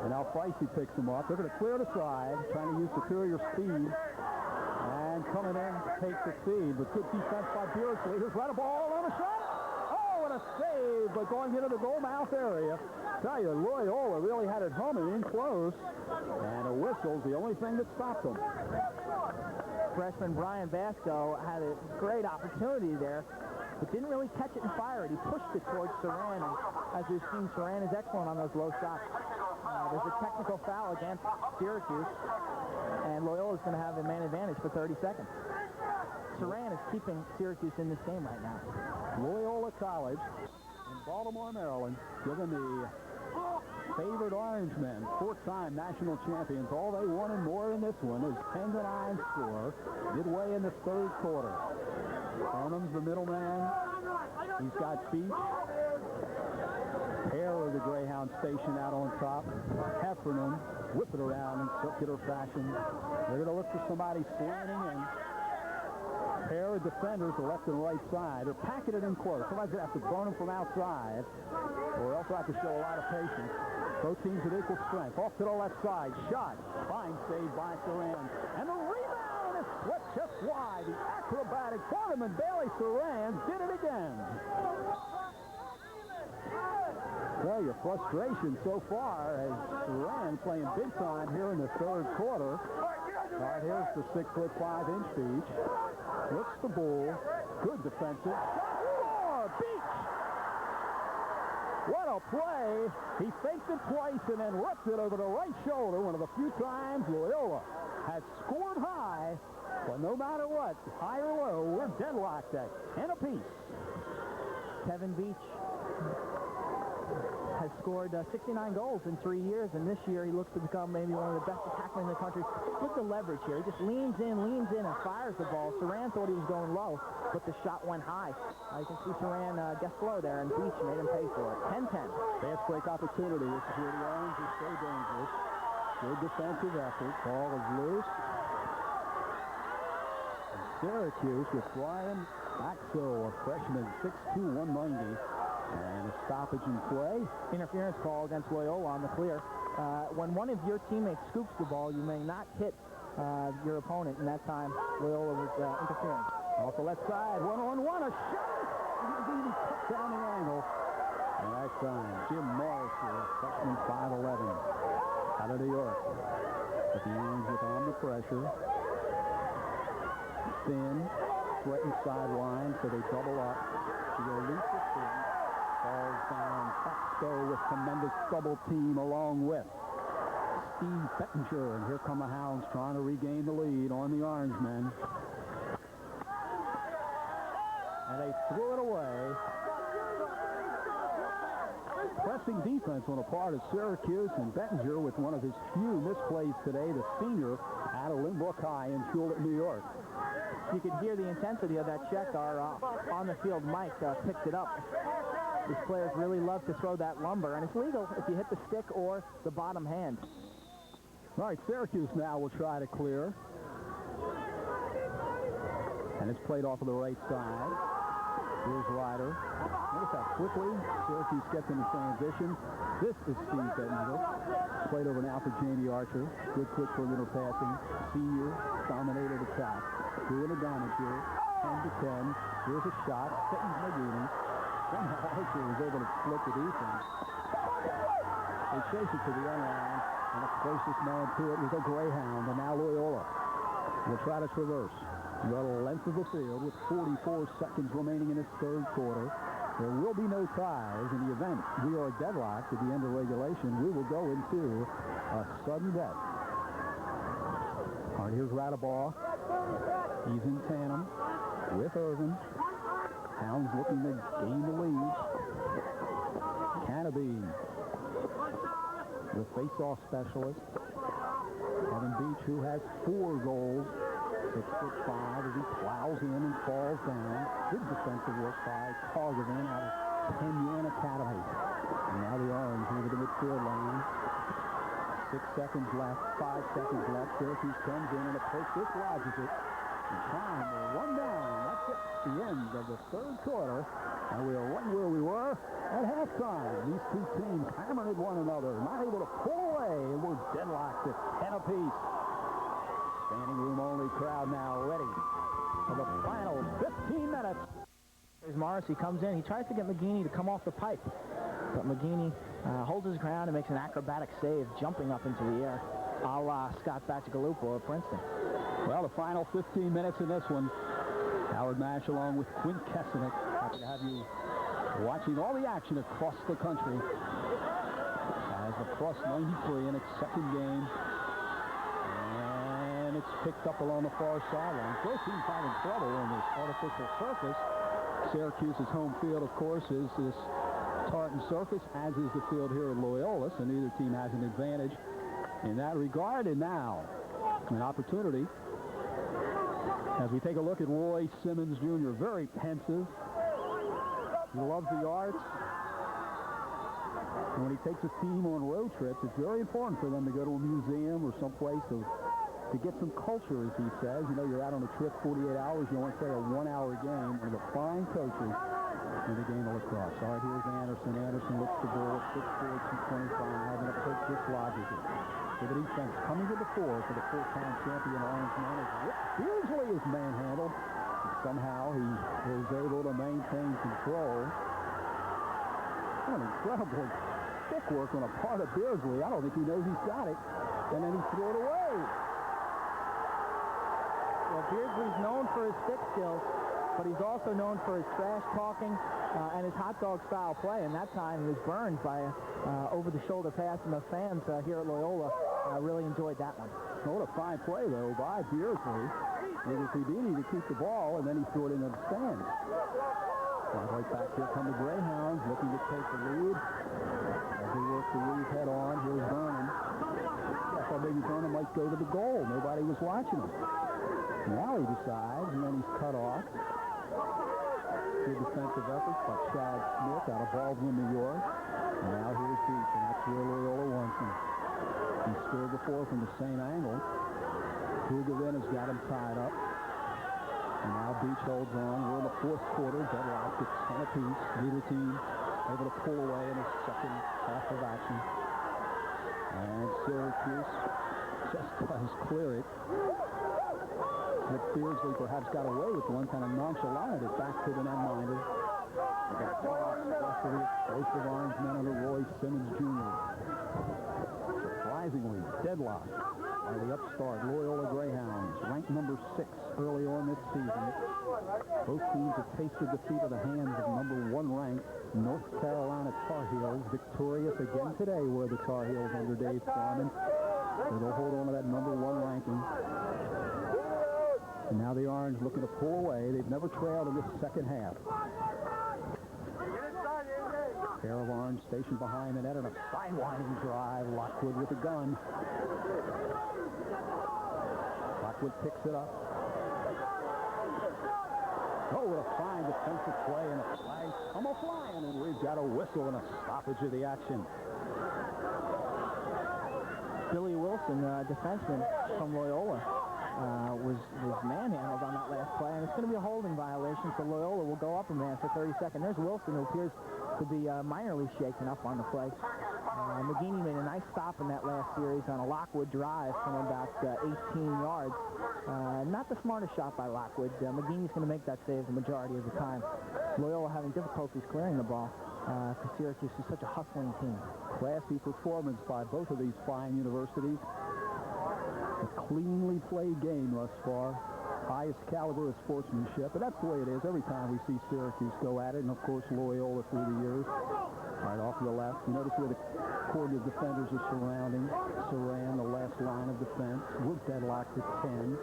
And now Feisty picks them up. They're going to clear the side, trying to use superior speed. And coming in to take the feed. With good defense by Beardsley. Here's right a ball on a shot. Oh, and a save, but going into the goal mouth area. Tell you, Loyola really had it humming in close. And a whistle's the only thing that stopped them. Freshman Brian Vasco had a great opportunity there, but didn't really catch it and fire it. He pushed it towards Saran, and as we've seen, Saran is excellent on those low shots. There's a technical foul against Syracuse, and Loyola's going to have a man advantage for 30 seconds. Saran is keeping Syracuse in this game right now. Loyola College in Baltimore, Maryland, given the favored Orangemen, four-time national champions. All they want and more in this one is 10-9 score midway in the third quarter. Arnham's the middleman. He's got Beach. Pair of the Greyhound station out on top. Heffernan whip it around in circular fashion. They're going to look for somebody slanting in. Pair of defenders, the left and right side, are packing it in close. Somebody's going to have to burn them from outside, or else have to show a lot of patience. Both teams at equal strength. Off to the left side. Shot. Fine save by Saran. And the rebound is swept just wide. The acrobatic Barnum Bailey Saran did it again. Well, your frustration so far as Saran playing big time here in the third quarter. All right, here's the 6'5" Beach. Looks the ball. Good defensive. More Beach. What a play. He faked it twice and then ripped it over the right shoulder. One of the few times Loyola has scored high. But no matter what, high or low, we're deadlocked at 10 apiece. Kevin Beach has scored 69 goals in 3 years, and this year he looks to become maybe one of the best attackmen in the country. Look at the leverage here. He just leans in, and fires the ball. Saran thought he was going low, but the shot went high. You can see Saran guess low there, and Beach made him pay for it. 10-10. Fast break opportunity. This is where the Orange is so dangerous. Good defensive effort. Ball is loose. And Syracuse with Brian Axel, a freshman, 6'2", 190. And a stoppage in play. Interference call against Loyola on the clear. When one of your teammates scoops the ball, you may not hit your opponent, and that time Loyola was interfering. Off the left side, one-on-one, a shot! He cut down the angle. And that time, Jim Morris, freshman, 5'11", out of New York. But the Orange with on the pressure. Thin, threatened sideline, so they double up. To go loose the thin. Falls down. Foxco with tremendous double team along with Steve Bettinger. And here come the Hounds trying to regain the lead on the Orangemen. And they threw it away. Pressing defense on the part of Syracuse, and Bettinger with one of his few misplays today, the senior out of Lynbrook High in Hewlett, New York. You could hear the intensity of that check. Our on-the-field mic picked it up. These players really love to throw that lumber, and it's legal if you hit the stick or the bottom hand. All right, Syracuse now will try to clear. And it's played off of the right side. Here's Ryder. Notice how quickly Syracuse gets in the transition. This is Steve Bettinger. Played over now for Jamie Archer. Good quick perimeter passing. Senior dominated attack. Doing the damage here. 10-10. Here's a shot. Sitting Nagini. Somehow Archer was able to split the defense. They chase it to the end line, and the closest man to it was a Greyhound, and now Loyola will try to traverse the length of the field with 44 seconds remaining in this third quarter. There will be no ties in the event we are deadlocked at the end of regulation. We will go into a sudden death. All right, here's Radabaugh. He's in tandem with Irvin. Hounds looking to gain the lead. Canopy, the face-off specialist. Kevin Beach, who has 4 goals. 6'5" as he plows in and falls down. Good defensive work by Coggin out of Kenyon Academy. And now the Orange over the midfield line. 6 seconds left, 5 seconds left. Syracuse comes in and approach dislodges it. And time will run down. That's it. The end of the third quarter. And we are right where we were at halftime. These two teams hammering at one another, not able to pull away apiece. Standing room only crowd now ready for the final 15 minutes. Here's Morris. He comes in. He tries to get McGeaney to come off the pipe. But McGeaney holds his ground and makes an acrobatic save, jumping up into the air, a la Scott Bacigalupo of Princeton. Well, the final 15 minutes in this one. Howard Mash along with Quint Kesenick. Happy to have you watching all the action across the country as lacrosse 93 in its second game. And it's picked up along the far sideline. Both teams having trouble on this artificial surface. Syracuse's home field, of course, is this tartan surface, as is the field here at Loyola, so neither team has an advantage in that regard. And now, an opportunity as we take a look at Roy Simmons Jr., very pensive. He loves the arts. And when he takes a team on road trips, it's very important for them to go to a museum or someplace to get some culture, as he says. You know, you're out on a trip 48 hours, you only play a 1-hour game. One of the fine coaches in the game of lacrosse. All right, here's Anderson. Anderson looks the ball at 6'4", 225, and approach dislodges it. So the defense coming to the fore for the four-time champion Orange Man is Rick Beardsley is manhandled. And somehow he was able to maintain control. What an incredible stick work on a part of Beardsley. I don't think he knows he's got it. And then he threw it away. Well, Beardsley's known for his stick skills, but he's also known for his trash talking and his hot dog style play. And that time he was burned by a over-the-shoulder pass, and the fans here at Loyola really enjoyed that one. What a fine play, though, by Beardsley. It was Houdini to keep the ball, and then he threw it into the stands. Right back here come the Greyhounds, looking to take the lead. As they work the lead head on, here's Vernon. I thought maybe Vernon might go to the goal. Nobody was watching him. Now he decides, and then he's cut off. Good defensive efforts by Chad Smith out of Baldwin, New York. And now here's Beach, and that's where Loyola wants him. He scored before from the same angle. Hugovin has got him tied up. And now Beach holds on. We're in the fourth quarter. Deadlocked at 10 apiece. Neither team able to pull away in the second half of action. And Syracuse just does clear it. Rick Beardsley perhaps got away with one, kind of nonchalant it back to the netminder. Explosive Orange men under Roy Simmons Jr. Surprisingly, deadlocked by the upstart Loyola Greyhounds, ranked number 6 early on this season. Both teams have tasted defeat at the hands of number 1 ranked North Carolina Tar Heels, victorious again today were the Tar Heels under Dave Foreman. So they'll hold on to that number 1 ranking. And now the Orange looking to pull away. They've never trailed in this second half. Pair of Orange stationed behind the net and a sidewinding drive. Lockwood with a gun. Lockwood picks it up. Oh, what a fine defensive play, and a flag come a flying, and we've got a whistle and a stoppage of the action. Billy Wilson, defenseman from Loyola, was manhandled on that last play, and it's going to be a holding violation, so Loyola will go up a man for 30 seconds. There's Wilson, who appears to be minorly shaken up on the play. McGeaney made a nice stop in that last series on a Lockwood drive from about 18 yards. Not the smartest shot by Lockwood. McGeaney's going to make that save the majority of the time. Loyola having difficulties clearing the ball because Syracuse is such a hustling team. Classy performance by both of these fine universities. A cleanly played game thus far. Highest caliber of sportsmanship, but that's the way it is every time we see Syracuse go at it, and of course Loyola through the years. Right off to the left, you notice where the cordon of defenders are surrounding Saran, the last line of defense. We're deadlocked at 10.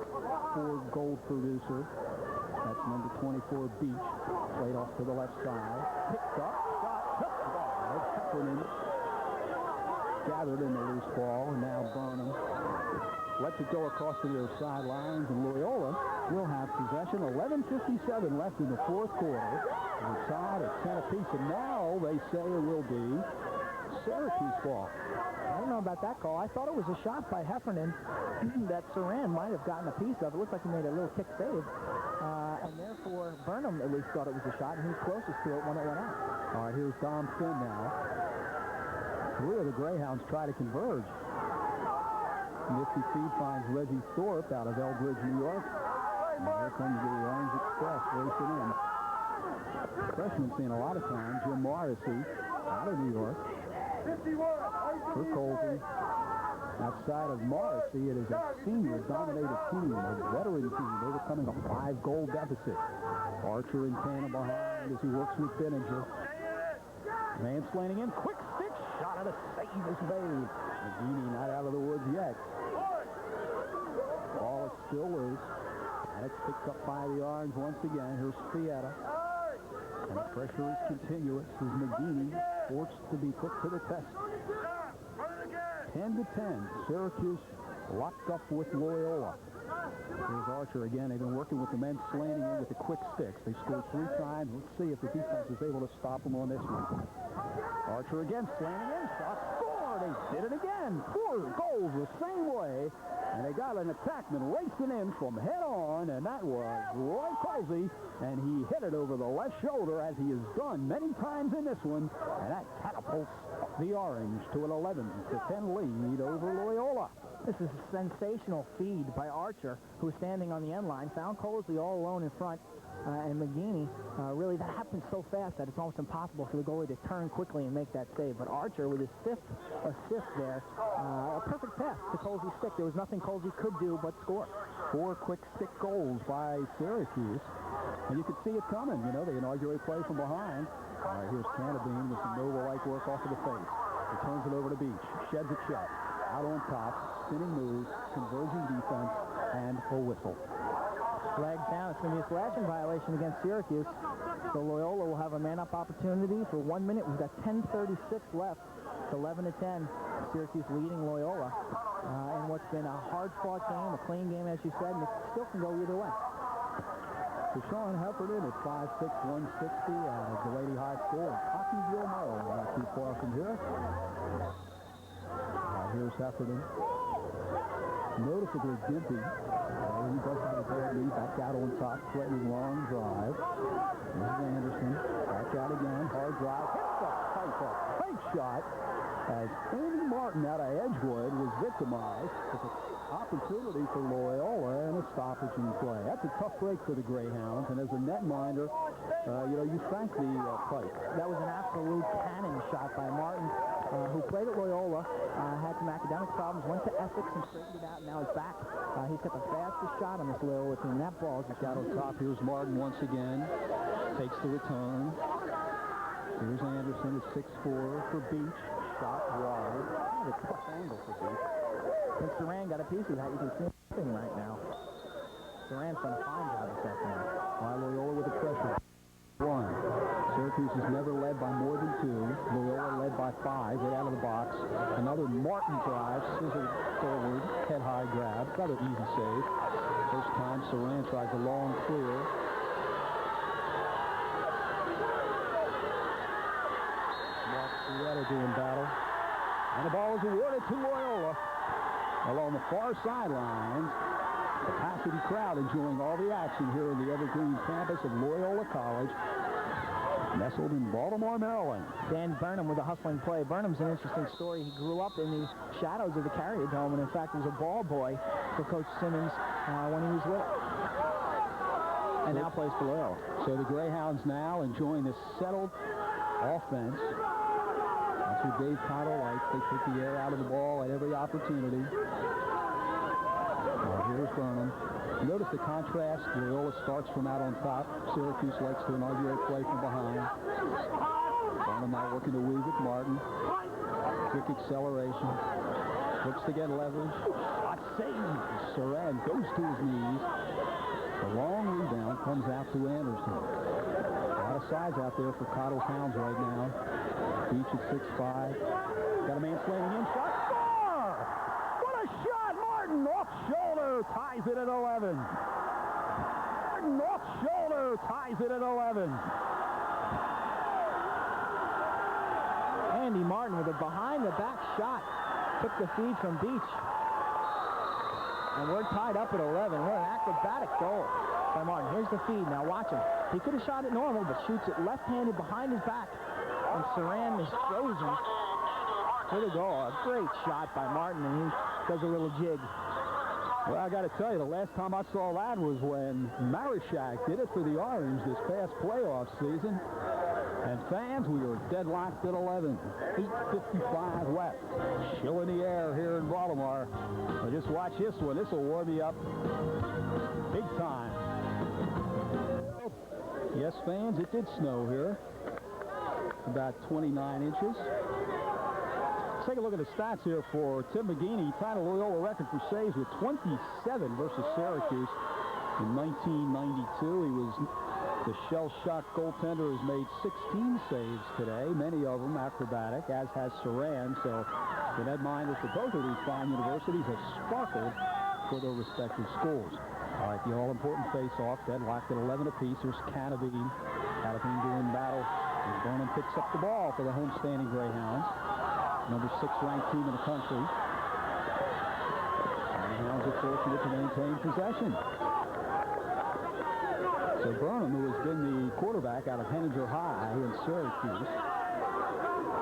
For gold producer, that's number 24 Beach, played off to the left side. Picked up, shot, took the ball. Heffernan gathered in the loose ball, and now Burnham lets it go across the near sidelines, and Loyola will have possession. 11:57 left in the fourth quarter. We're tied at 10 apiece, and now they say it will be Syracuse ball. I don't know about that call. I thought it was a shot by Heffernan that Saran might have gotten a piece of. It looked like he made a little kick save, and therefore Burnham at least thought it was a shot, and he was closest to it when it went out. All right, here's Dom Finn now. Three of the Greyhounds try to converge. Nifty feed finds Reggie Thorpe out of Elbridge, New York. And here comes the Orange Express racing in. Freshman seen a lot of time. Jim Morrissey out of New York. For Colton. Outside of Morrissey, it is a senior-dominated team, a veteran team, overcoming a 5-goal deficit. Archer in tandem behind as he works with Benninger. Mansplaining in, quick stick shot, and a save is made. McGeaney not out of the woods yet. Ball is still loose, and it's picked up by the Orange once again. Here's Fietta. And the pressure is continuous as McGeaney forced to be put to the test. 10-10, Syracuse locked up with Loyola. Here's Archer again. They've been working with the men slanting in with the quick sticks. They scored 3 times. Let's see if the defense is able to stop them on this one. Archer again, slanting in, shot, score! They did it again. 4 goals the same way. And they got an attackman racing in from head on, and that was Roy Colsey, and he hit it over the left shoulder, as he has done many times in this one, and that catapults the Orange to an 11-10 lead over Loyola. This is a sensational feed by Archer, who's standing on the end line. Found Colsey all alone in front, and McGeaney, really, that happened so fast that it's almost impossible for the goalie to turn quickly and make that save. But Archer, with his 5th assist there, a perfect pass to Colsey's stick. There was nothing Colsey could do but score. 4 quick stick goals by Syracuse. And you could see it coming. You know, they inaugurate play from behind. All right, here's Canabine with some Nova-like work off of the face. He turns it over to Beach. Sheds it shut. Out on top. Spinning moves. Converging defense. And a whistle. Flags down. It's going to be a slashing violation against Syracuse. So Loyola will have a man-up opportunity for 1 minute. We've got 10:36 left. It's 11-10. Syracuse leading Loyola in what's been a hard-fought game, a clean game, as you said, and it still can go either way. So Sean Heffernan at 5'6", 160, the Lady High School in Cockeysville, Maryland, not too far from here. Here's Heffernan. Noticeably gimpy. He does have a bad knee, back out on top, threatening long drive. There's Anderson, back out again, hard drive, hits the pipe off, fake shot, as Andy Martin out of Edgewood was victimized. It's an opportunity for Loyola and a stoppage in play. That's a tough break for the Greyhounds, and as a netminder, you thank the Pike. That was an absolute cannon shot by Martin, who played at Loyola, had some academic problems, went to Essex and straightened it out, and now he's back. He's got the fastest shot on this Loyola team. That ball is out on top. Here's Martin once again. Takes the return. Here's Anderson at 6'4" for Beach. Shot wide. Kind of a tough angle for Beach. And Saran got a piece of that. You can see him right now. Saran's done a fine job this afternoon. Loyola with the pressure. 1. Syracuse is never led by more than 2. Loyola led by 5. Right out of the box. Another Martin drive. Scissor forward. Head high grab. Another easy save. First time Saran tries a long clear. Doing battle. And the ball is awarded to Loyola. Along the far sidelines, capacity crowd enjoying all the action here in the Evergreen campus of Loyola College, nestled in Baltimore, Maryland. Dan Burnham with a hustling play. Burnham's an interesting story. He grew up in the shadows of the Carrier Dome, and in fact was a ball boy for Coach Simmons when he was little. And now plays for Loyola. So the Greyhounds now enjoying this settled offense. That's what Dave Cottle likes. They take the air out of the ball at every opportunity. Here's Burnham. Notice the contrast. Loyola starts from out on top. Syracuse likes to inaugurate play from behind. Burnham now working to weave with Martin. Quick acceleration. Looks to get leverage. Shot saved. Saran goes to his knees. The long rebound comes out to Anderson. A lot of size out there for Cottle's Hounds right now. Beach at 6'5". Got a man slamming in. Shot. Score! What a shot! Martin off shoulder ties it at 11. Martin off shoulder ties it at 11. Andy Martin with a behind-the-back shot. Took the feed from Beach. And we're tied up at 11. What an acrobatic goal by Martin. Here's the feed. Now watch him. He could have shot it normal, but shoots it left-handed behind his back. And Saran is frozen for the goal. A great shot by Martin, and does a little jig. Well, I got to tell you, the last time I saw that was when Marichak did it for the Orange this past playoff season. And fans, we are deadlocked at 11. 8:55 left. Chill in the air here in Baltimore. But just watch this one. This will warm you up big time. Yes, fans, it did snow here. About 29 inches. Let's take a look at the stats here for Tim McGeaney. He tied a Loyola record for saves with 27 versus Syracuse in 1992. He was the shell-shock goaltender, has made 16 saves today, many of them acrobatic, as has Saran. So the netminders for both of these fine universities have sparkled for their respective schools. All right, the all-important face-off, deadlocked at 11 apiece. Here's Canavine. Canavine doing battle. And Burnham picks up the ball for the homestanding Greyhounds. Number 6 ranked team in the country. And the Hounds are fortunate to maintain possession. So Burnham, who has been the quarterback out of Henninger High in Syracuse,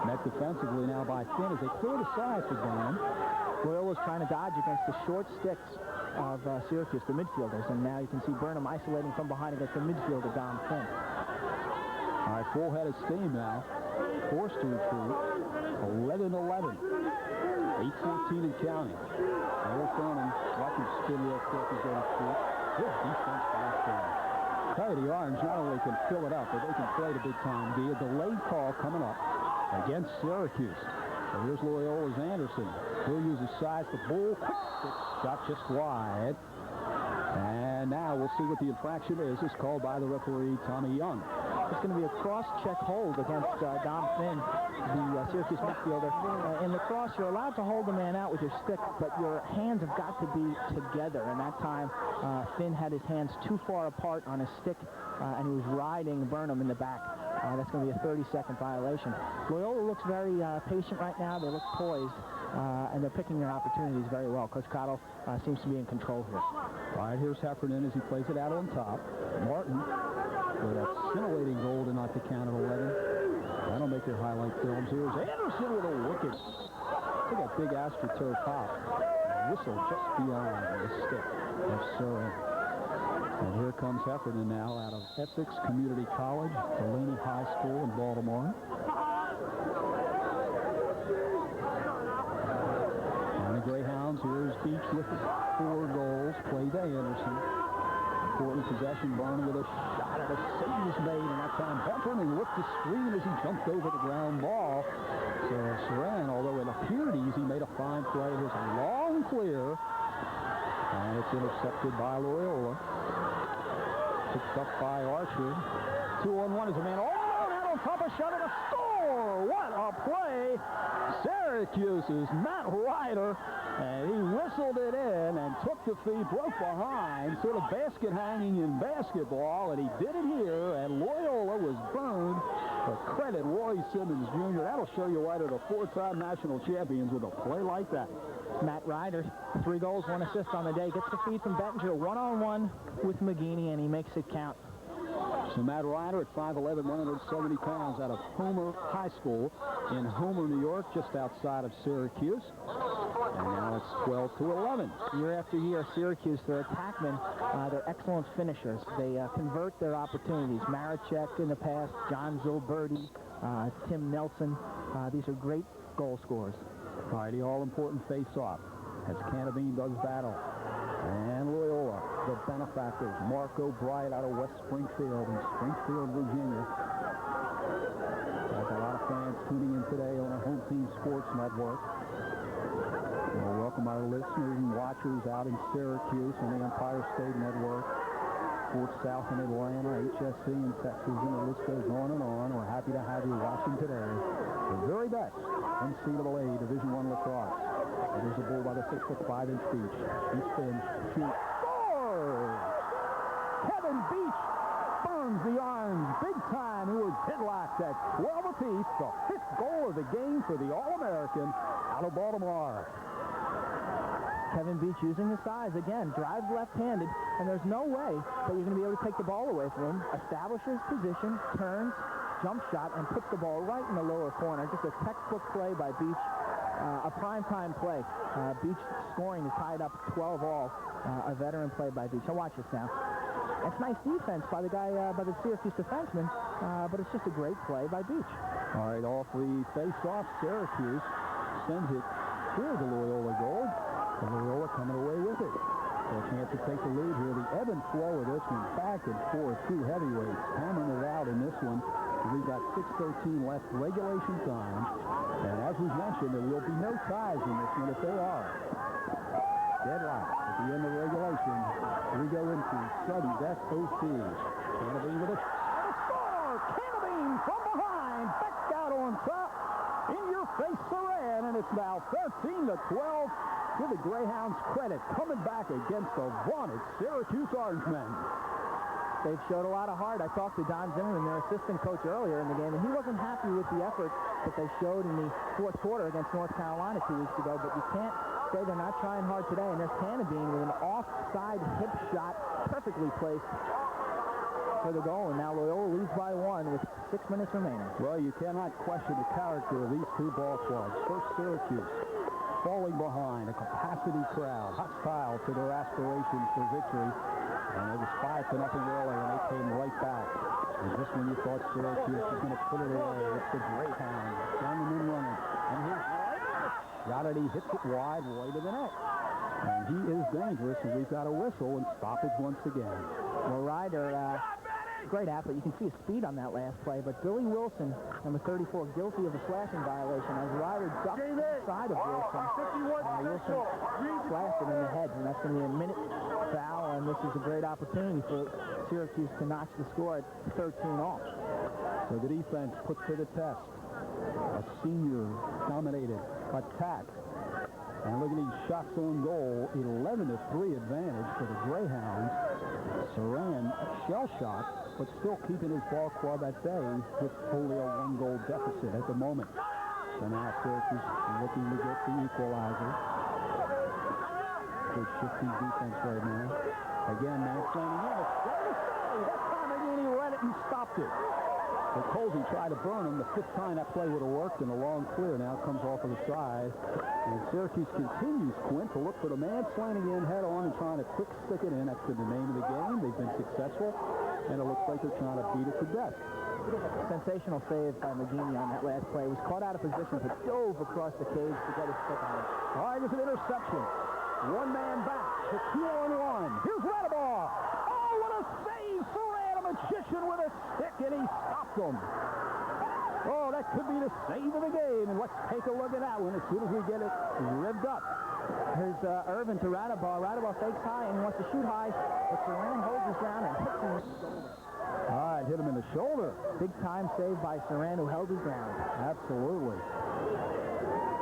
met defensively now by Finn as they clear the side for Burnham. Loyola's trying to dodge against the short sticks of Syracuse, the midfielders, and now you can see Burnham isolating from behind against the midfielder, Dom Finn. All right, full head of steam now. Forced to retreat. 11-11. 8-14 and counting. There's Burnham. Watch him spin real quick as they retreat. Good defense back there. Tell you, the Orange not only can fill it up, but they can play the big time. A delayed call coming up against Syracuse. So here's Loyola's Anderson. He'll use his size. The bull shot just wide. And now we'll see what the infraction is. It's called by the referee, Tommy Young. It's going to be a cross-check hold against Dom Finn, the Syracuse midfielder. In lacrosse, you're allowed to hold the man out with your stick, but your hands have got to be together. And that time, Finn had his hands too far apart on his stick, and he was riding Burnham in the back. That's going to be a 30-second violation. Loyola looks very patient right now. They look poised, and they're picking their opportunities very well. Coach Cottle seems to be in control here. All right, here's Heffernan as he plays it out on top. Martin with that scintillating goal to knock the count at 11. That'll make their highlight films. Here's Anderson with a wicket. Look at that big AstroTurf hop. Whistle just beyond the stick of Surin. And here comes Heffernan now out of Essex Community College, Delaney High School in Baltimore. And the Greyhounds, here's Beach with 4 goals. Play day, Anderson. Important possession. Burnham with a shot at a save was made, and that time Heffernan looked to screen as he jumped over the ground ball. So Saran, although it appeared easy, made a fine play. Here's a long clear, and it's intercepted by Loyola. Picked up by Archer. 2-on-1 is a man all alone out on top of shot and a score! What a play! Syracuse's Matt Ryder, and he whistled it in and took the feed, broke behind, sort of basket hanging in basketball, and he did it here, and Loyola was burned. But credit Roy Simmons Jr. That'll show you why they're the 4-time national champions with a play like that. Matt Ryder, 3 goals, 1 assist on the day, gets the feed from Bettinger, 1-on-1 with McGeaney, and he makes it count. So Matt Ryder at 5'11", 170 pounds out of Homer High School in Homer, New York, just outside of Syracuse. And now it's 12-11. Year after year, Syracuse, their attackmen, they're excellent finishers. They convert their opportunities. Marichak in the past, John Zilberti, Tim Nelson. These are great goal scorers. All right, the all-important face-off as Canavine does battle. And Loyola, the benefactors, Marco Bright out of West Springfield in Springfield, Virginia. There's a lot of fans tuning in today on our Home Team Sports Network. We'll welcome our listeners and watchers out in Syracuse on the Empire State Network, Sports South in Atlanta, HSC in Texas, and the list goes on and on. We're happy to have you watching today. The very best NCAA Division I lacrosse. There's a bull by the 6'5" Beach. He spins, shoots, scores! Kevin Beach burns the Orange big time, who are deadlocked at 12 apiece. The 5th goal of the game for the All-American out of Baltimore. Kevin Beach using his size again, drives left-handed, and there's no way that you're going to be able to take the ball away from him. Establishes position, turns, jump shot, and puts the ball right in the lower corner. Just a textbook play by Beach. a primetime play. Beach scoring is tied up 12-all. A veteran play by Beach. Now watch this now. That's nice defense by the guy, by the Syracuse defenseman, but it's just a great play by Beach. All right, off the face-off, Syracuse sends it toward the Loyola goal. And Loyola coming away with it. So a chance to take the lead here. The ebb and flow of this one, back and forth, two heavyweights hammering it out in this one. We've got 6:13 left, regulation time. And as we've mentioned, there will be no ties in this one if they are. Deadlock at the end of regulation. We go into Sudden's SOCs. Cannabine with a score! Cannabine from behind. Back out on top. In your face, Saran. And it's now 13-12. Give the Greyhounds credit. Coming back against the vaunted Syracuse Orangemen. They've showed a lot of heart. I talked to Don Zimmerman, their assistant coach, earlier in the game, and he wasn't happy with the effort that they showed in the fourth quarter against North Carolina 2 weeks ago, but you can't say they're not trying hard today. And there's Cannabine with an offside hip shot, perfectly placed for the goal. And now Loyola leads by 1 with 6 minutes remaining. Well, you cannot question the character of these two ball clubs. First, Syracuse falling behind, a capacity crowd, hostile to their aspirations for victory. And it was 5-0 early, and they came right back. And just when you thought Syracuse was going to put it away, it's the Greyhounds standing in running. And here's Ryder. He hits it wide to the net. And he is dangerous, and we've got a whistle and stoppage once again. Well, Ryder, great athlete. You can see his speed on that last play, but Billy Wilson, number 34, guilty of a slashing violation as Ryder ducked inside of Wilson. Wilson slashed him in the head, and that's going to be a minute foul, and this is a great opportunity for Syracuse to notch the score at 13-all. So the defense put to the test. A senior-dominated attack. And look at these shots on goal. 11-3 advantage for the Greyhounds. Saran shell shot, but still keeping his ball club at bay with only a 1-goal deficit at the moment. So now Syracuse looking to get the equalizer. Good shifty defense right now. Again, Mansley in. It's ready to stay. That time again he read it and stopped it. But Colsey tried to burn him. The 5th time that play would have worked, and a long clear now comes off of the side. And Syracuse continues, Quint, to look for the man slanting in head on and trying to quick stick it in. That's been the name of the game. They've been successful, and it looks like they're trying to beat it to death. Sensational save by McGeaney on that last play. He was caught out of position, but dove across the cage to get his stick on it. All right, there's an interception. One man back to 2-on-1. Here's Radabaugh. Oh, what a save! Saran, a magician with a stick, and he stopped him. Oh, that could be the save of the game, and let's take a look at that one as soon as we get it revved up. Here's Irvin to Radabaugh. Radabaugh fakes high and wants to shoot high, but Saran holds his ground and hits him in the shoulder. All right, hit him in the shoulder. Big time save by Saran, who held his ground. Absolutely.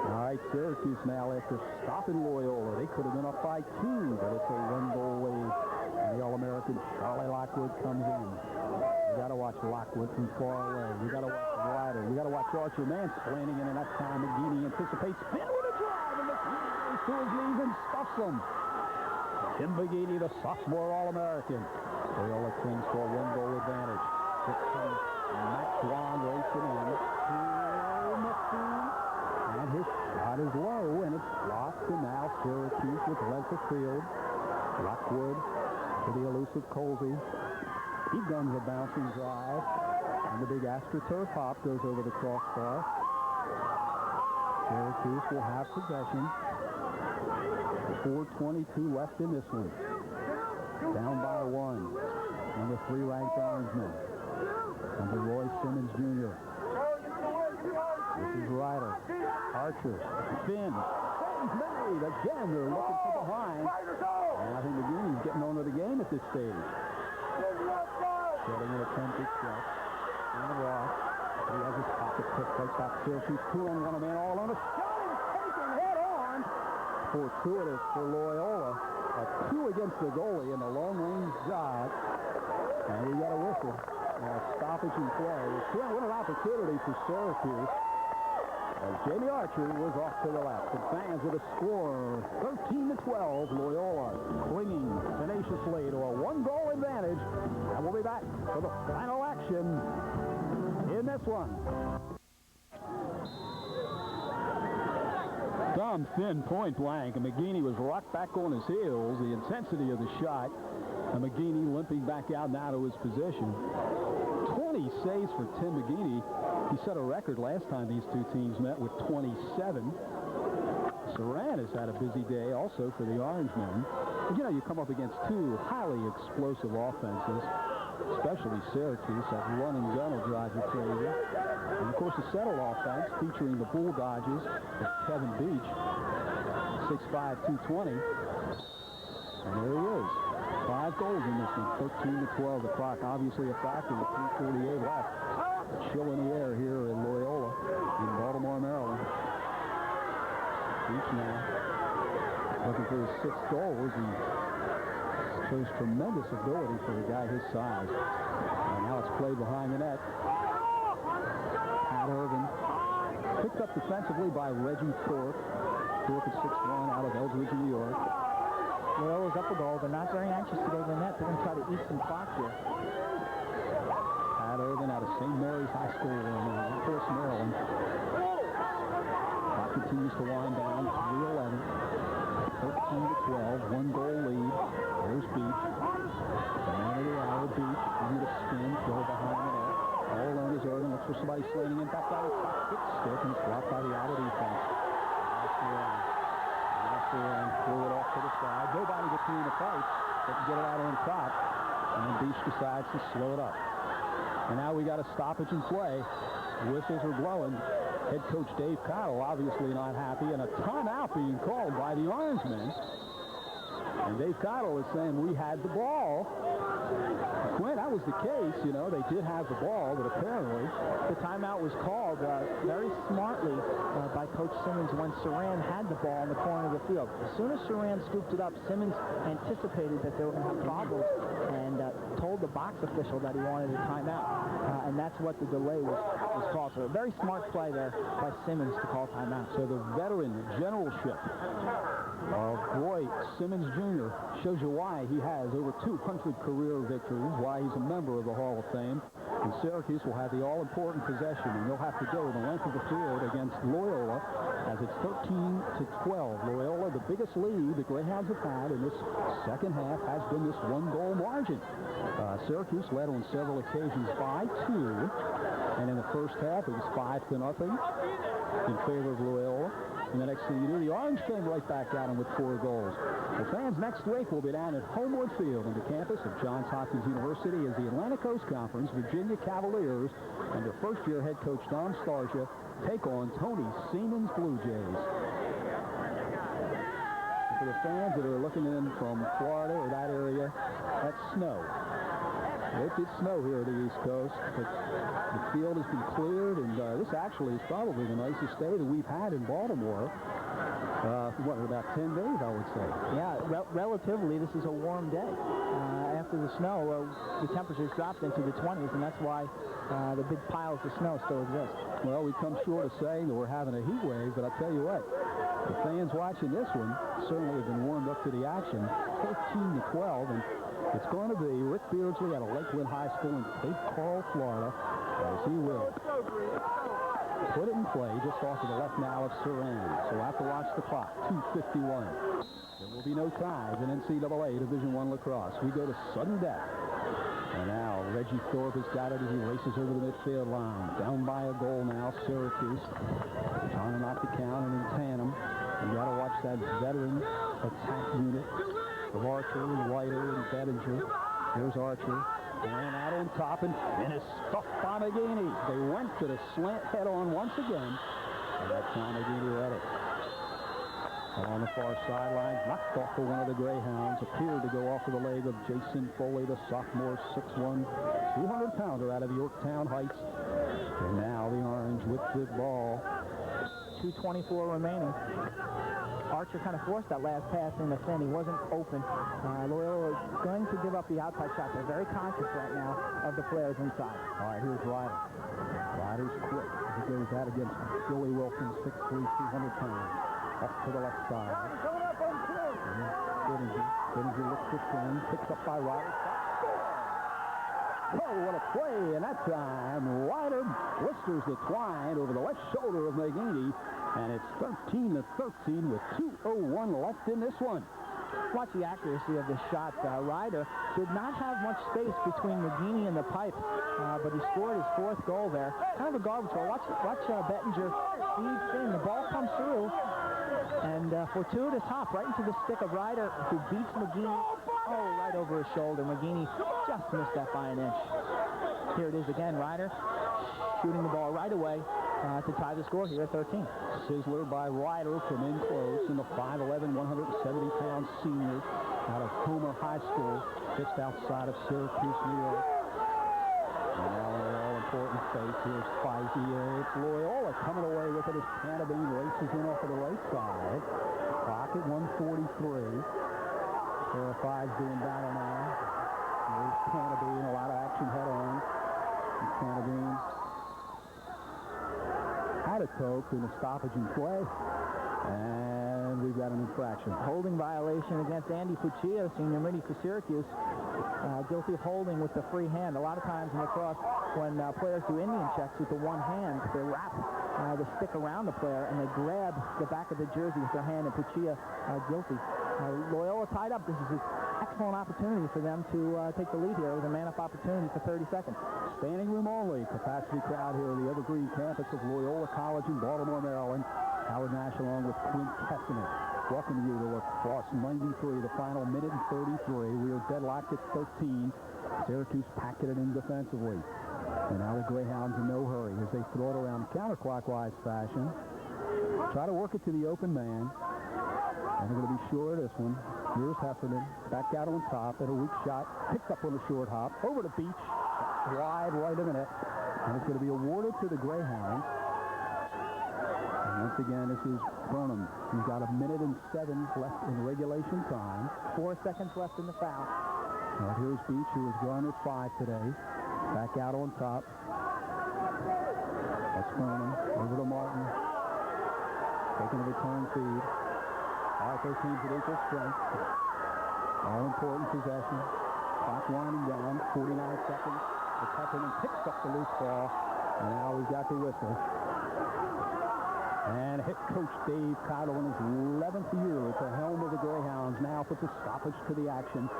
All right, Syracuse now after stopping Loyola. They could have been up by 2, but it's a 1-goal lead. And the All-American Charlie Lockwood comes in. You got to watch Lockwood from far away. You got to watch Ryder. You got to watch Archer mansplaining, and in that time, McGeaney anticipates spin with a drive, and McGeaney goes to his knees and stuffs him. Tim McGeaney, the sophomore All-American. Loyola clings for a 1-goal advantage. Here comes Matt Swan racing in. And his shot is low, and it's blocked, and now Syracuse with length of field. Lockwood to the elusive Colsey. He guns a bouncing drive, and the big AstroTurf hop goes over the crossbar. Syracuse will have possession. 4:22 left in this one. Down by 1. Number 3 ranked Orangeman. Number Roy Simmons Jr. This is Ryder. Archer. Finn. Saves made. Again, they're looking for behind. And I think McGeaney's getting onto the game at this stage. Getting an attempted shot. And Ross. He has his pocket picked right back. Syracuse 2-on-1, a man all on. A shot is taken head on. Fortuitous for Loyola. A 2 against the goalie in the long-range jog. And we got a whistle. Stoppage in play. What an opportunity for Syracuse. As Jamie Archer was off to the left. The fans with a score 13-12. Loyola clinging tenaciously to a 1-goal advantage. And we'll be back for the final action in this one. bomb thin point blank, and McGeaney was rocked back on his heels. The intensity of the shot, and McGeaney limping back out now to his position. 20 saves for Tim McGeaney. He set a record last time these two teams met with 27. Saran has had a busy day also for the Orangemen. You know, you come up against two highly explosive offenses, especially Syracuse. That run and gun will drive you crazy. And, of course, the settled offense featuring the Bull Dodgers of Kevin Beach, 6'5", 220. And there he is. 5 goals in this one, 13-12. The clock obviously a factor with 3:48 left. Chill in the air here in Loyola in Baltimore, Maryland. Beach now looking for his 6th goal. He shows tremendous ability for a guy his size. And now it's played behind the net. Pat Irvin picked up defensively by Reggie Thorpe. Thorpe at 6'1" out of Eldridge, New York. Loyola's up a goal. They're not very anxious to go to the net. They're going to try to eat some clock here. Pat Irvin out of St. Mary's High School in Forest, Maryland. Clock continues to wind down. 3:11. 13-12. 1 goal lead. There's Beach. The man of the hour, Beach. Easy to spin. Go behind the net. All alone is Irvin. Looks for somebody sliding in. Back out of the top stick, and it's blocked by the outer defense. And threw it off to the side. Nobody between the pipes that can get it out on top. And Beach decides to slow it up. And now we got a stoppage in play. Whistles are blowing. Head coach Dave Cottle obviously not happy. And a timeout being called by the Orangemen. And Dave Cottle is saying we had the ball. Quinn, that was the case. You know, they did have the ball, but apparently the timeout was called very smartly by Coach Simmons when Saran had the ball in the corner of the field. As soon as Saran scooped it up, Simmons anticipated that they were going to have problems and told the box official that he wanted a timeout. And that's what the delay was called. So a very smart play there by Simmons to call timeout. So the veteran generalship of Roy Simmons Jr. shows you why he has over 200 career victories, why he's a member of the Hall of Fame. And Syracuse will have the all-important possession, and they'll have to go the length of the field against Loyola as it's 13-12. Loyola, the biggest lead the Greyhounds have had in this second half has been this 1-goal margin. Syracuse led on several occasions by 2, and in the first half it was 5-0 in favor of Loyola. And the next thing you knew, the Orange came right back at them with 4 goals. The fans next week will be down at Homewood Field on the campus of Johns Hopkins University as the Atlantic Coast Conference Virginia Cavaliers and their first-year head coach Don Starsia take on Tony Seaman's Blue Jays. And for the fans that are looking in from Florida or that area, that's snow. It did snow here at the East Coast, but the field has been cleared, and this actually is probably the nicest day that we've had in Baltimore. About 10 days, I would say. Yeah, relatively, this is a warm day. After the snow, the temperatures dropped into the 20s, and that's why the big piles of snow still exist. Well, we come short of saying that we're having a heat wave, but I'll tell you what, the fans watching this one certainly have been warmed up to the action. 13-12, and it's going to be Rick Beardsley out of Lakeland High School in Cape Coral, Florida, as he will put it in play just off to the left now of Saran. So we'll have to watch the clock. 2:51. There will be no ties in NCAA Division I lacrosse. We go to sudden death. And now Reggie Thorpe has got it as he races over the midfield line. Down by a goal now, Syracuse. Trying to knock the count and in tandem. You got to watch that veteran attack unit of Archer and Whiter and Bettinger. Here's Archer. And out on top and is stuffed by McGeaney. They went to the slant head-on once again. And that time McGeaney read it. And on the far sideline, knocked off for one of the Greyhounds. Appeared to go off of the leg of Jason Foley, the sophomore, 6'1", 200-pounder out of Yorktown Heights. And now the Orange with the ball. 2:24 remaining. Archer kind of forced that last pass in the fin. He wasn't open. Loyola is going to give up the outside shot. They're very conscious right now of the players inside. All right, here's Ryder. Ryder's quick as he goes out against Billy Wilson, 6'3", 200 pounds. Up to the left side. Bittinger looks for Quinn, picked up by Ryder. Oh, what a play. And that time, Ryder blisters the twine over the left shoulder of McGeaney. And it's 13-13 with 2:01 left in this one. Watch the accuracy of the shot. Ryder did not have much space between McGeaney and the pipe, but he scored his 4th goal there. Kind of a garbage goal. Watch Bettinger feeds in. The ball comes through, and fortuitous hop right into the stick of Ryder, who beats McGeaney. Oh, right over his shoulder. McGeaney just missed that by an inch. Here it is again. Ryder shooting the ball right away to tie the score here at 13. Sizzler by Ryder from in close, in the 5'11", 170-pound senior out of Homer High School, just outside of Syracuse, New York. And now an all-important face. Here's Feisey. It's Loyola coming away with it as Canabine races in off of the right side. Clock at 1:43. Pair of fives doing battle now. There's Canabine, a lot of action head on. And Canabine had a toke in a stoppage in play, and we've got an infraction. Holding violation against Andy Puccio, senior midi for Syracuse. Guilty of holding with the free hand. A lot of times in lacrosse, when players do Indian checks with the one hand, they wrap the stick around the player and they grab the back of the jersey with their hand, and Puccio guilty. Loyola tied up. This is an excellent opportunity for them to take the lead here with a man-up opportunity for 30 seconds. Standing room only capacity crowd here at the Evergreen campus of Loyola College in Baltimore, Maryland. Howard Nash along with Quint Testament. Welcome you to lacrosse 93, the final minute and 33. We are deadlocked at 13. Syracuse packing it in defensively. And now the Greyhounds in no hurry as they throw it around counterclockwise fashion. Try to work it to the open man. And they're going to be sure of this one. Here's Heffernan. Back out on top at a weak shot. Picked up on a short hop. Over to Beach. Wide right of the net. And it's going to be awarded to the Greyhounds. And once again, this is Burnham. He's got 1:07 left in regulation time. 4 seconds left in the foul. Now here's Beach, who has garnered 5 today. Back out on top. That's Burnham. Over to Martin. Taking a return feed. All 13 at equal strength. All important possession. Clock winding down. 49 seconds. The Heffernan picks up the loose ball. And now we've got the whistle. And head coach Dave Cottle in his 11th year at the helm of the Greyhounds now puts a stoppage to the action.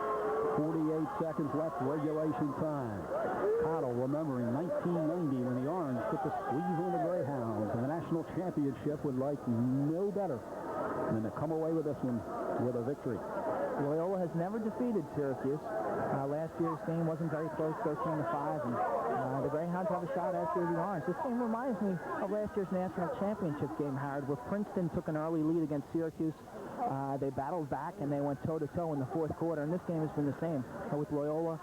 48 seconds left, regulation time. Cottle remembering 1990 when the Orange put the squeeze on the Greyhounds in the national championship would like no better than to come away with this one with a victory. Loyola has never defeated Syracuse. Last year's game wasn't very close, 13-5, and the Greyhounds have a shot after the Orange. This game reminds me of last year's national championship game, Howard, where Princeton took an early lead against Syracuse. They battled back, and they went toe-to-toe in the 4th quarter, and this game has been the same. With Loyola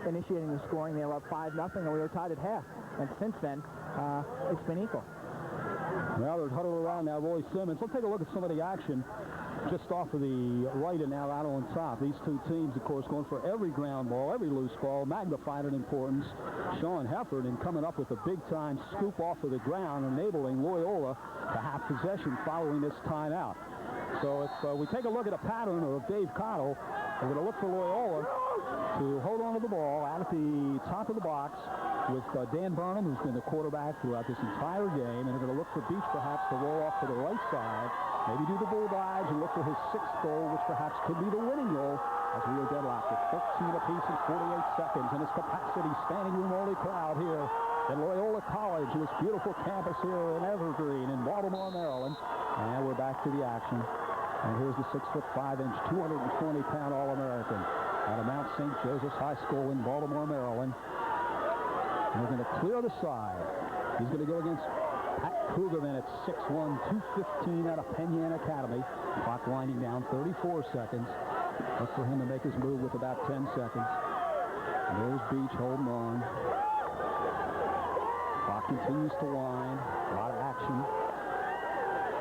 initiating the scoring, they were up 5-0, and we were tied at half. And since then, it's been equal. Well, they're huddled around now, Roy Simmons. Let's take a look at some of the action just off of the right and now out on top. These two teams, of course, going for every ground ball, every loose ball, magnified in importance. Sean Heffernan coming up with a big-time scoop off of the ground, enabling Loyola to have possession following this timeout. So if we take a look at a pattern of Dave Cottle, we're going to look for Loyola to hold on to the ball out at the top of the box with Dan Burnham, who's been the quarterback throughout this entire game, and they're going to look for Beach perhaps to roll off to the right side, maybe do the bull dives and look for his 6th goal, which perhaps could be the winning goal as we are deadlocked at 13 apiece in 48 seconds. And it's capacity, standing room only crowd here at Loyola College, this beautiful campus here in Evergreen in Baltimore, Maryland. And we're back to the action. And here's the 6'5", 220-pound All-American out of Mount St. Joseph's High School in Baltimore, Maryland. And we're going to clear the side. He's going to go against Pat Krugerman at 6'1", 215 out of Penn Yan Academy. Clock winding down, 34 seconds. Look for him to make his move with about 10 seconds. And there's Beach holding on. Clock continues to wind. A lot of action.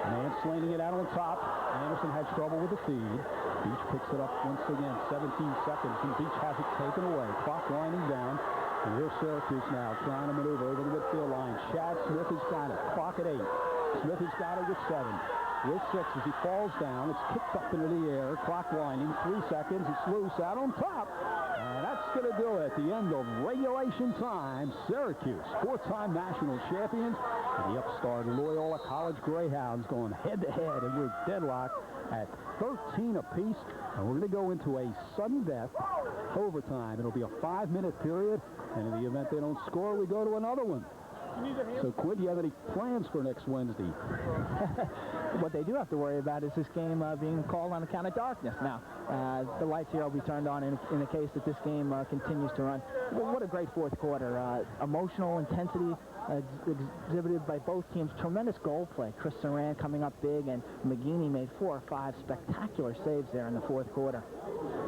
And slinging it out on top. Anderson had trouble with the feed. Beach picks it up once again. 17 seconds, and Beach has it taken away. Clock winding down. And here's Syracuse now trying to maneuver over the midfield line. Chad Smith has got it. Clock at 8. Smith has got it with 7. With 6 as he falls down. It's kicked up into the air. Clock winding. 3 seconds. It's loose out on top. And that's going to do it. The end of regulation time. Syracuse, four-time national champions, and the upstart Loyola College Greyhounds going head-to-head, and we're deadlocked at 13 apiece. And we're going to go into a sudden death overtime. It'll be a 5-minute period, and in the event they don't score, we go to another one. So, Quinn, do you have any plans for next Wednesday? What they do have to worry about is this game being called on account of darkness. Now, the lights here will be turned on in the case that this game continues to run. Well, what a great fourth quarter. Emotional intensity exhibited by both teams. Tremendous goal play. Chris Saran coming up big, and McGeaney made 4 or 5 spectacular saves there in the fourth quarter.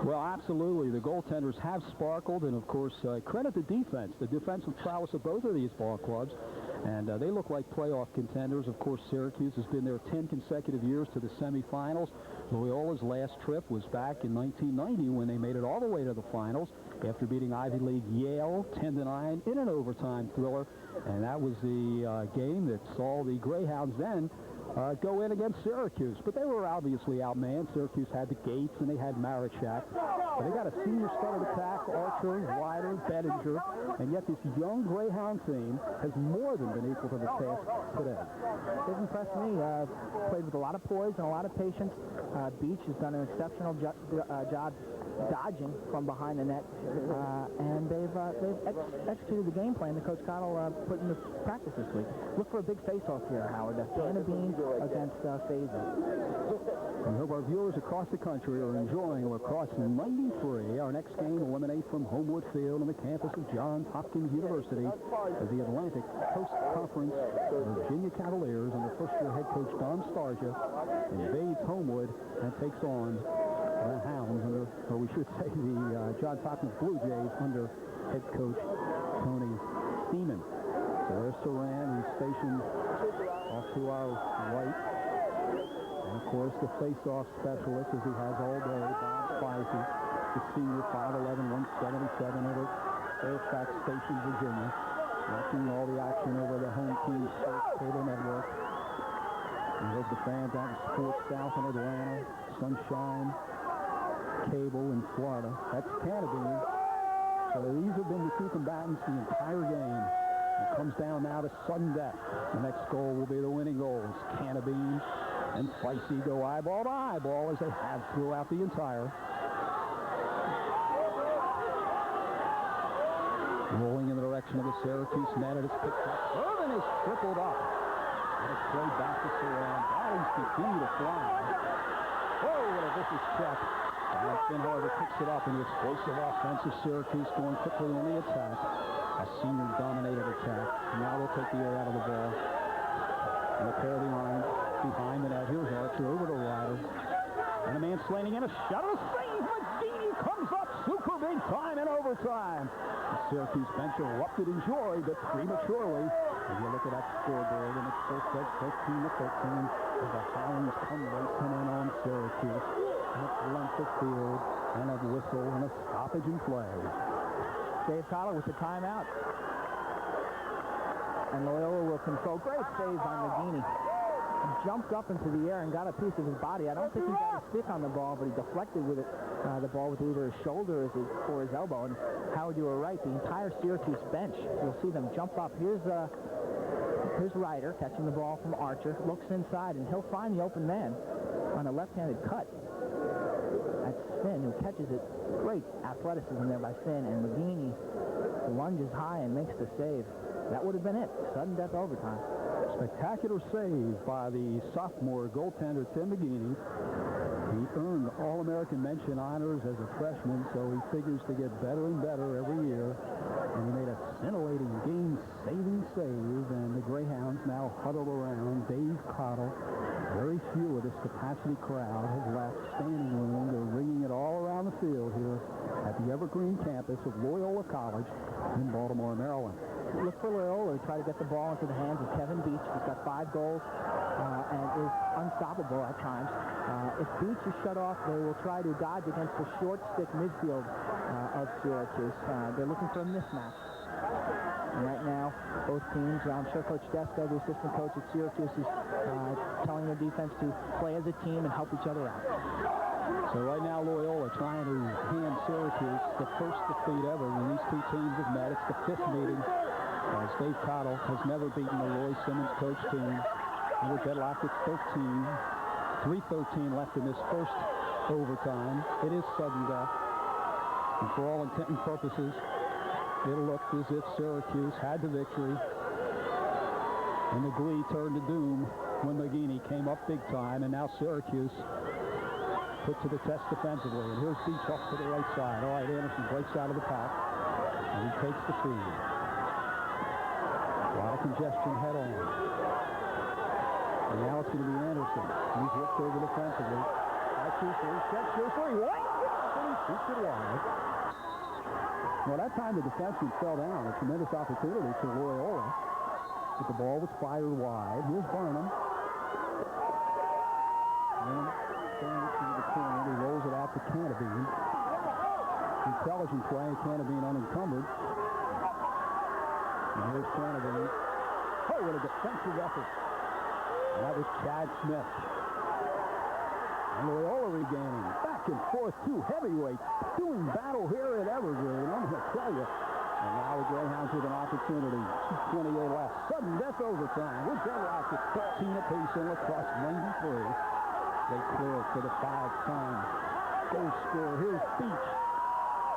Well, absolutely. The goaltenders have sparkled, and, of course, credit the defense, the defensive prowess of both of these ball clubs. And they look like playoff contenders. Of course, Syracuse has been there 10 consecutive years to the semifinals. Loyola's last trip was back in 1990 when they made it all the way to the finals after beating Ivy League Yale 10-9 in an overtime thriller. And that was the game that saw the Greyhounds then go in against Syracuse. But they were obviously outmanned. Syracuse had the Gates and they had Marichak. But they got a senior started attack, Archer, Wider, Bettinger, and yet this young Greyhound team has more than been equal to the task today. They've impressed me. Played with a lot of poise and a lot of patience. Beach has done an exceptional job dodging from behind the net, and they've executed the game plan that Coach Cottle put into practice this week. Look for a big face-off here, Howard. Dana Bean against Fazer. We hope our viewers across the country are enjoying Lacrosse 93. Our next game eliminates from Homewood Field on the campus of Johns Hopkins University as the Atlantic Coast Conference Virginia Cavaliers under first-year head coach Don Starja invades Homewood and takes on the Hounds, or we should say the Johns Hopkins Blue Jays under head coach Tony Seaman. So there's Saran, who's stationed off to our right. And, of course, the face-off specialist, as he has all day, Bob Spicy, the senior, 5'11", 177 over Fairfax Station, Virginia, watching all the action over the home team sports cable network. We hope the fans out in Sports South in Atlanta, Sunshine Cable in Florida. That's Canterbury. So these have been the two combatants the entire game. It comes down now to sudden death. The next goal will be the winning goals. Canterbury and Feisty go eyeball to eyeball as they have throughout the entire. Rolling in the direction of the Syracuse net. It is picked up. Irvin is tripled up. And it's played back to Saran. Bodies continue to fly. Oh, what a vicious check. And Finn, however, picks it up in the explosive offense of Syracuse going quickly on the attack. A senior-dominated attack. Now they'll take the air out of the ball. And a pair of the arms behind the net. Here's Archer over to Ryder. And a man slanting in a shot of a save. McGeaney comes up super big time in overtime. The Syracuse bench erupted in joy, but prematurely. If you look at that scoreboard, and it's still says 13-13, as the Hounds come racing in on Syracuse. And it's length of field, and a whistle, and a stoppage in play. Dave Cottle with the timeout. And Loyola will control. Great save by McGeaney. Jumped up into the air and got a piece of his body. I don't think he got a stick on the ball, but he deflected with it, the ball with either his shoulder or his elbow. And Howard, you were right. The entire Syracuse bench, you'll see them jump up. Here's Ryder catching the ball from Archer. Looks inside, and he'll find the open man on a left-handed cut. That's Finn, who catches it. Great athleticism there by Finn, and McGeaney lunges high and makes the save. That would have been it. Sudden death overtime. Spectacular save by the sophomore goaltender Tim McGeaney. He earned All-American mention honors as a freshman, so he figures to get better and better every year. And he made a scintillating game-saving save, and the Greyhounds now huddled around Dave Cottle. Very few of this capacity crowd have left standing room. They're ringing it all around the field here at the Evergreen campus of Loyola College in Baltimore, Maryland. Look for Loyola to try to get the ball into the hands of Kevin Beach. He's got 5 goals and is unstoppable at times. If Beach is shut off, they will try to dodge against the short stick midfield of Syracuse. They're looking for a mismatch. And right now, both teams, I'm sure Coach Deska, the assistant coach at Syracuse, is telling their defense to play as a team and help each other out. So right now, Loyola trying to hand Syracuse the first defeat ever when these two teams have met. It's the 5th meeting, as Dave Cottle has never beaten the Roy Simmons coach team. And we're deadlocked at 3:13 left in this first overtime. It is sudden death. And for all intent and purposes, it looked as if Syracuse had the victory. And the glee turned to doom when McGeeney came up big time, and now Syracuse put to the test defensively. And here's Beach off to the right side. All right, Anderson breaks out of the pack, and he takes the feed. A lot of congestion head on. And now it's going to be Anderson. He's looked over defensively. 5-2-3, step 2-3, right? And he shoots it wide. Well, that time the defenseman fell down. A tremendous opportunity for Loyola. But the ball was fired wide. Here's Burnham. And stands to the corner. He rolls it out to Cantabine. Intelligent play. Cantabine unencumbered. And here's Cantabine. Oh, what a defensive effort. And that was Chad Smith. And Loyola regaining. Back and forth, two heavyweights doing battle here at Evergreen. I'm going to tell you. And now the Greyhounds with an opportunity. 2:28 left. Sudden death overtime. We're deadlocked at 13 apiece in lacrosse 93. They clear for the 5-time goal scorer. Here's Beach.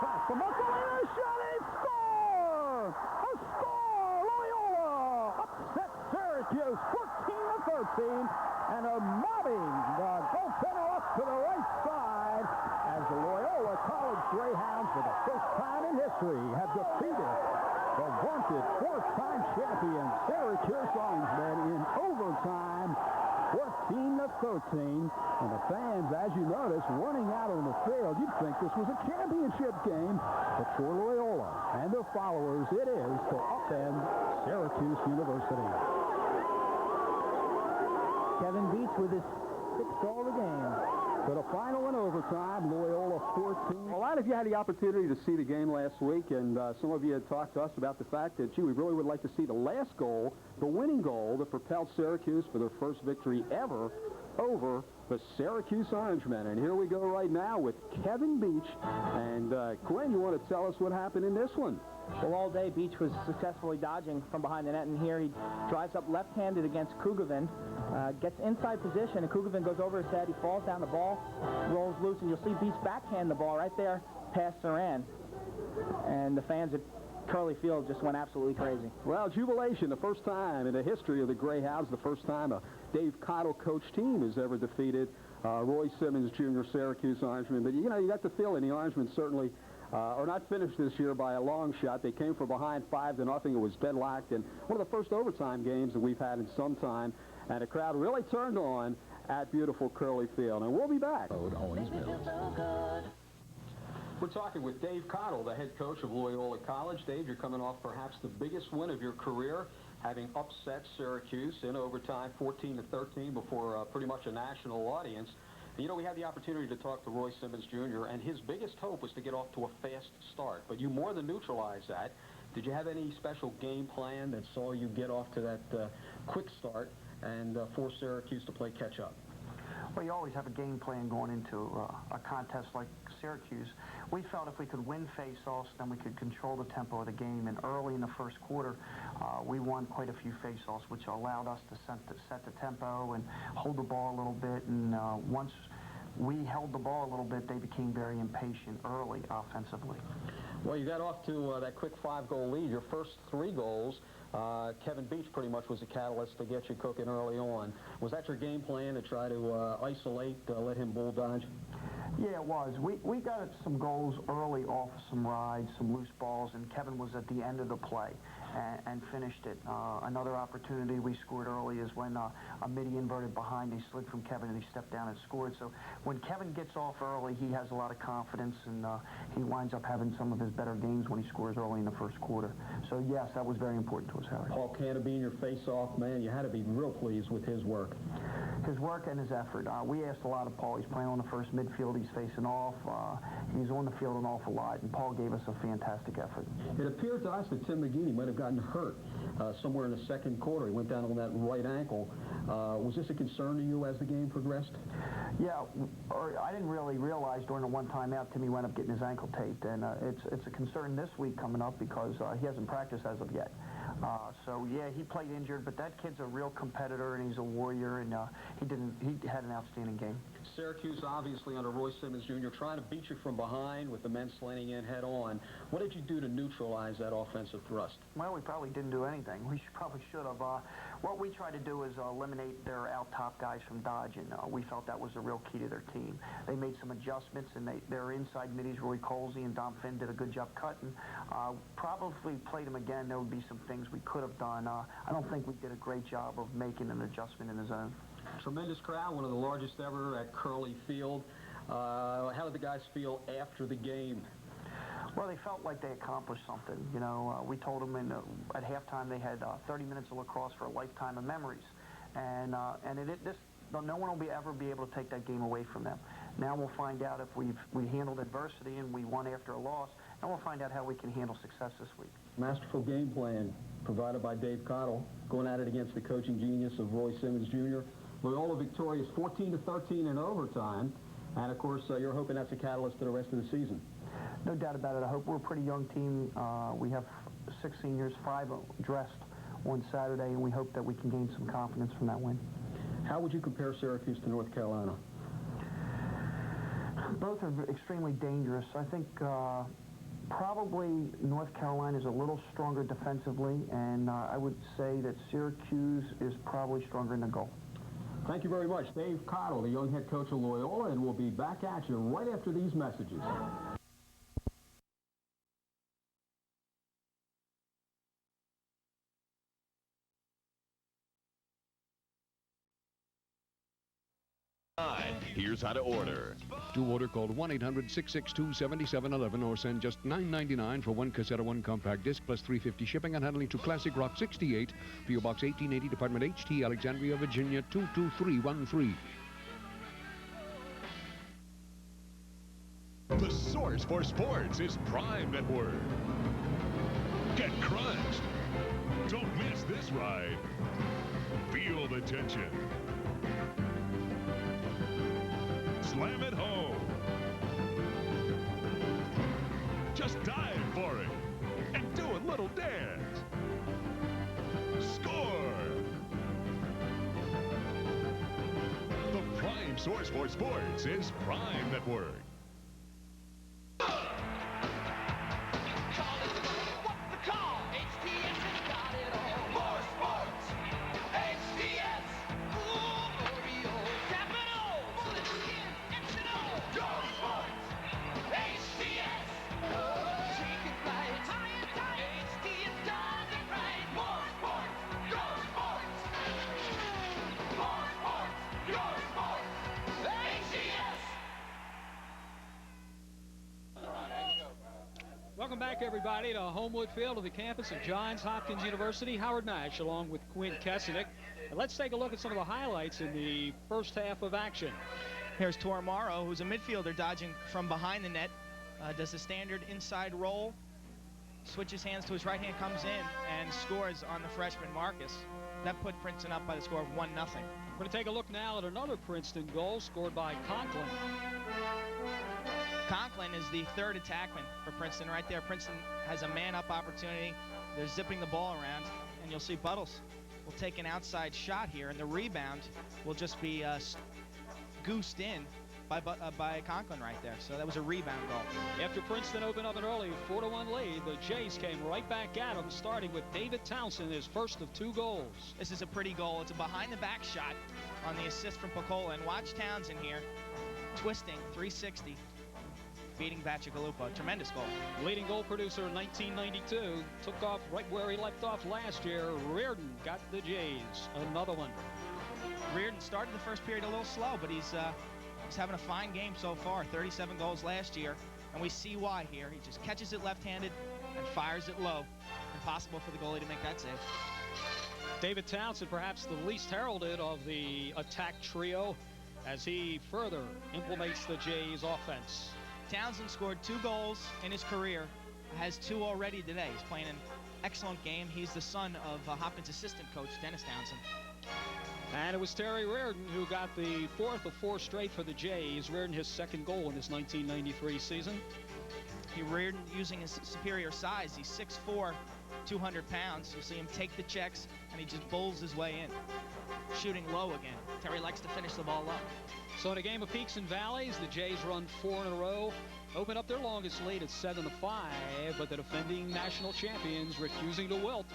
Pass from Mussolini. Shot and score! A score! Loyola upset Syracuse 14-13. And a mobbing the goaltender up to the right side as the Loyola College Greyhounds, for the first time in history, have defeated the vaunted 4th-time champion Syracuse Orangemen in overtime, 14-13. And the fans, as you notice, running out on the field. You'd think this was a championship game, but for Loyola and their followers, it is to upend Syracuse University. Kevin Beach with his 6th goal of the game. For the final in overtime, Loyola 14. Well, a lot of you had the opportunity to see the game last week, and some of you had talked to us about the fact that, gee, we really would like to see the last goal, the winning goal that propelled Syracuse for their first victory ever over the Syracuse Orangemen. And here we go right now with Kevin Beach. And, Quinn, you want to tell us what happened in this one? Well, all day, Beach was successfully dodging from behind the net, and here he drives up left-handed against Kugavin, gets inside position, and Kugavin goes over his head. He falls down, the ball rolls loose, and you'll see Beach backhand the ball right there past Saran. And the fans at Curly Field just went absolutely crazy. Well, jubilation, the first time in the history of the Greyhounds, the first time a Dave Cottle coach team has ever defeated Roy Simmons Jr. Syracuse Orangemen. But, you know, you got the feeling the Orangemen certainly are not finished this year by a long shot. They came from behind 5-0. It was deadlocked, and one of the first overtime games that we've had in some time. And the crowd really turned on at beautiful Curly Field. And we'll be back. We're talking with Dave Cottle, the head coach of Loyola College. Dave, you're coming off perhaps the biggest win of your career, having upset Syracuse in overtime 14-13 before pretty much a national audience. You know, we had the opportunity to talk to Roy Simmons Jr., and his biggest hope was to get off to a fast start. But you more than neutralized that. Did you have any special game plan that saw you get off to that quick start and force Syracuse to play catch-up? Well, you always have a game plan going into a contest like Syracuse. We felt if we could win face-offs, then we could control the tempo of the game. And early in the first quarter, we won quite a few face-offs, which allowed us to set the tempo and hold the ball a little bit. And once we held the ball a little bit, they became very impatient early offensively. Well, you got off to that quick 5-goal lead. Your first 3 goals, Kevin Beach pretty much was the catalyst to get you cooking early on. Was that your game plan, to try to isolate, let him bull dodge? Yeah, it was. We got some goals early off of some rides, some loose balls, and Kevin was at the end of the play and finished it. Another opportunity we scored early is when a midi inverted behind. He slid from Kevin and he stepped down and scored. So when Kevin gets off early, he has a lot of confidence, and he winds up having some of his better games when he scores early in the first quarter. So yes, that was very important to us, Harry. Paul Cantabine, your face-off man, you had to be real pleased with his work. His work and his effort. We asked a lot of Paul. He's playing on the first midfield. He's facing off. He's on the field an awful lot, and Paul gave us a fantastic effort. It appeared to us that Tim McGeeney might have got gotten hurt somewhere in the second quarter. He went down on that right ankle. Was this a concern to you as the game progressed? Yeah, I didn't really realize during the one timeout Timmy wound up getting his ankle taped, and it's a concern this week coming up because he hasn't practiced as of yet. So yeah, he played injured, but that kid's a real competitor and he's a warrior, and he had an outstanding game. Syracuse, obviously under Roy Simmons Jr., trying to beat you from behind with the men slanting in head on. What did you do to neutralize that offensive thrust? Well, we probably didn't do anything. We probably should have. What we tried to do is eliminate their out-top guys from Dodge, and we felt that was the real key to their team. They made some adjustments, and their inside middies, Roy Colsey and Dom Finn, did a good job cutting. Probably played them again. There would be some things we could have done. I don't think we did a great job of making an adjustment in the zone. Tremendous crowd, one of the largest ever at Curley Field. How did the guys feel after the game? Well, they felt like they accomplished something. You know, we told them at halftime they had 30 minutes of lacrosse for a lifetime of memories, and no one will ever be able to take that game away from them. Now we'll find out if we handled adversity and we won after a loss, and we'll find out how we can handle success this week. Masterful game plan provided by Dave Cottle, going at it against the coaching genius of Roy Simmons Jr. Loyola victorious 14-13 in overtime, and of course you're hoping that's a catalyst to the rest of the season. No doubt about it. I hope we're a pretty young team. We have 6 seniors, 5 dressed on Saturday, and we hope that we can gain some confidence from that win. How would you compare Syracuse to North Carolina? Both are extremely dangerous. I think probably North Carolina is a little stronger defensively, and I would say that Syracuse is probably stronger in the goal. Thank you very much. Dave Cottle, the young head coach of Loyola, and we'll be back at you right after these messages. Here's how to order. To order, call 1-800-662-7711 or send just $9.99 for 1 cassette or 1 compact disc plus $3.50 shipping and handling to Classic Rock 68, P.O. Box 1880, Department HT, Alexandria, Virginia 22313. The source for sports is Prime Network. Get crunched. Don't miss this ride. Feel the tension. Slam it home. Just dive for it and do a little dance. Score. The prime source for sports is Prime Network. Welcome back, everybody, to Homewood Field of the campus of Johns Hopkins University. Howard Nash along with Quinn Kesenick. And let's take a look at some of the highlights in the first half of action. Here's Tormaro, who's a midfielder dodging from behind the net. Does the standard inside roll, switches hands to his right hand, comes in, and scores on the freshman Marcus. That put Princeton up by the score of 1-0. We're going to take a look now at another Princeton goal scored by Conklin. Conklin is the third attackman for Princeton right there. Princeton has a man-up opportunity. They're zipping the ball around, and you'll see Buttles will take an outside shot here, and the rebound will just be goosed in by Conklin right there. So that was a rebound goal. After Princeton opened up an early 4-1 lead, the Jays came right back at them, starting with David Townsend, his first of 2 goals. This is a pretty goal. It's a behind-the-back shot on the assist from Picola, and watch Townsend here, twisting 360. Beating Bacigalupo. Tremendous goal. Leading goal producer in 1992 took off right where he left off last year. Reardon got the Jays. Another one. Reardon started the first period a little slow, but he's having a fine game so far. 37 goals last year, and we see why here. He just catches it left-handed and fires it low. Impossible for the goalie to make that save. David Townsend, perhaps the least heralded of the attack trio, as he further implements the Jays' offense. Townsend scored 2 goals in his career, has 2 already today. He's playing an excellent game. He's the son of Hopkins assistant coach Dennis Townsend. And it was Terry Reardon who got the 4th of 4 straight for the Jays. Reardon his 2nd goal in this 1993 season. Reardon using his superior size. He's 6'4", 200 pounds. You'll see him take the checks, and he just bowls his way in. Shooting low again. Terry likes to finish the ball up. So in a game of peaks and valleys, the Jays run 4 in a row. Open up their longest lead at 7-5, but the defending national champions refusing to wilt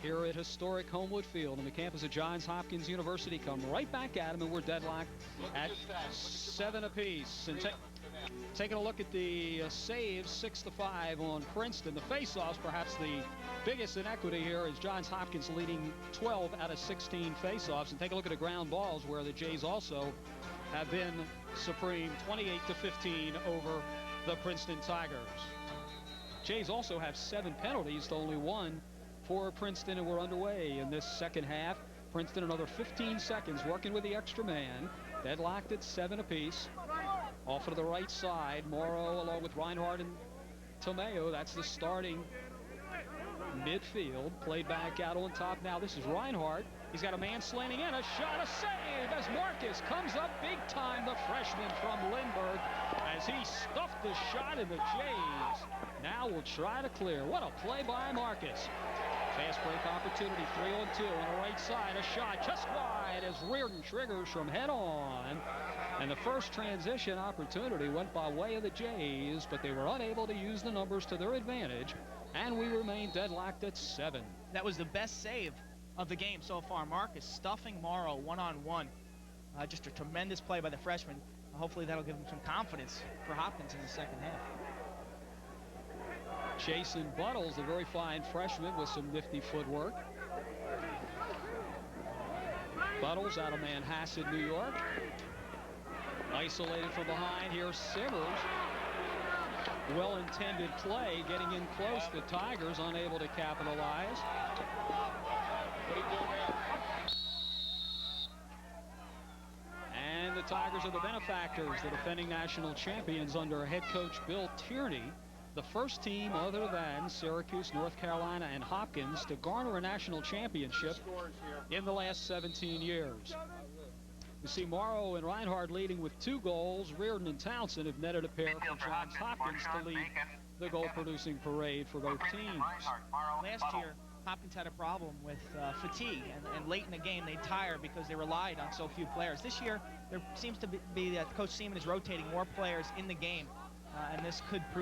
here at historic Homewood Field on the campus of Johns Hopkins University come right back at them, and we're deadlocked at 7 apiece. And taking a look at the saves, 6-5 on Princeton. The face-offs, perhaps the biggest inequity here, is Johns Hopkins leading 12 out of 16 face-offs. And take a look at the ground balls, where the Jays also have been supreme, 28-15 over the Princeton Tigers. Jays also have 7 penalties to only 1 for Princeton, and we're underway in this second half. Princeton another 15 seconds working with the extra man. Deadlocked at 7 apiece. Off to the right side, Morrow along with Reinhardt and Tomeo. That's the starting midfield. Played back out on top now. This is Reinhardt. He's got a man slanting in. A shot, a save as Marcus comes up big time, the freshman from Lindbergh, as he stuffed the shot in the Jays. Now we'll try to clear. What a play by Marcus. Fast break opportunity, 3-on-2 on the right side. A shot just wide as Reardon triggers from head on. And the first transition opportunity went by way of the Jays, but they were unable to use the numbers to their advantage, and we remain deadlocked at 7. That was the best save of the game so far. Marcus stuffing Morrow one-on-one. Just a tremendous play by the freshman. Hopefully that'll give him some confidence for Hopkins in the second half. Jason Buttles, a very fine freshman with some nifty footwork. Buttles out of Manhasset, New York. Isolated from behind. Here's Simmers. Well-intended play, getting in close. The Tigers unable to capitalize. And the Tigers are the benefactors, the defending national champions under head coach Bill Tierney. The first team other than Syracuse, North Carolina, and Hopkins to garner a national championship in the last 17 years. You see Morrow and Reinhardt leading with 2 goals. Reardon and Townsend have netted a pair for Johns Hopkins to lead the goal-producing parade for both teams. Last year, Hopkins had a problem with fatigue, and late in the game they tired because they relied on so few players. This year, there seems to be that Coach Seaman is rotating more players in the game, and this could prove